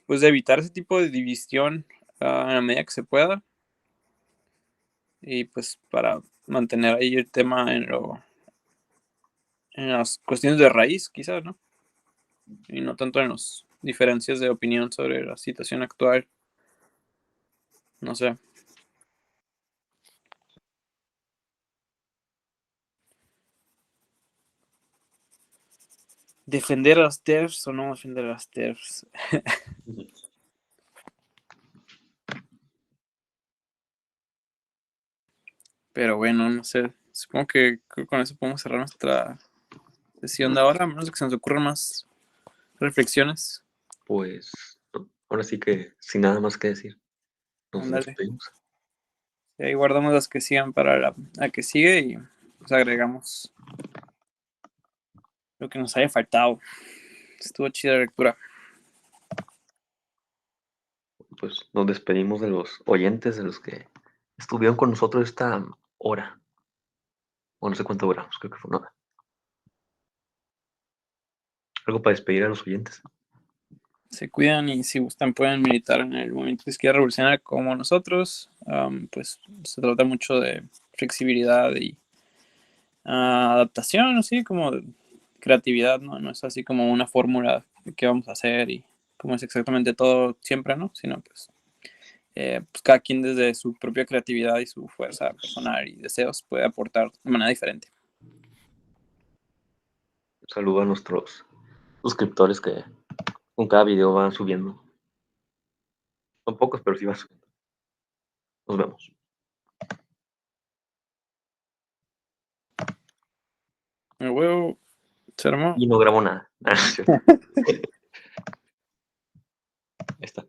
pues de evitar ese tipo de división en la medida que se pueda y pues para mantener ahí el tema en las cuestiones de raíz, quizás, ¿no? Y no tanto en las diferencias de opinión sobre la situación actual, no sé. ¿Defender a las TERFs o no defender a las TERFs? Pero bueno, no sé. Supongo que con eso podemos cerrar nuestra sesión de ahora, a menos de que se nos ocurran más reflexiones. Pues no, ahora sí que sin nada más que decir, nos Ándale. despedimos. Y ahí guardamos las que sigan para la que sigue y pues agregamos lo que nos haya faltado. Estuvo chida la lectura. Pues nos despedimos de los oyentes, de los que estuvieron con nosotros esta hora. O no sé cuánto duramos, creo que fue una hora. Algo para despedir a los oyentes. Se cuidan y si gustan pueden militar en el movimiento de izquierda revolucionaria como nosotros. Pues se trata mucho de flexibilidad y adaptación, así como de creatividad, ¿no? No es así como una fórmula de qué vamos a hacer y cómo es exactamente todo siempre, ¿no? Sino pues cada quien desde su propia creatividad y su fuerza personal y deseos puede aportar de manera diferente. Un saludo a nuestros suscriptores que con cada video van subiendo. Son pocos, pero sí van subiendo. Nos vemos. El huevo se armó. Y no grabo nada. Ahí está.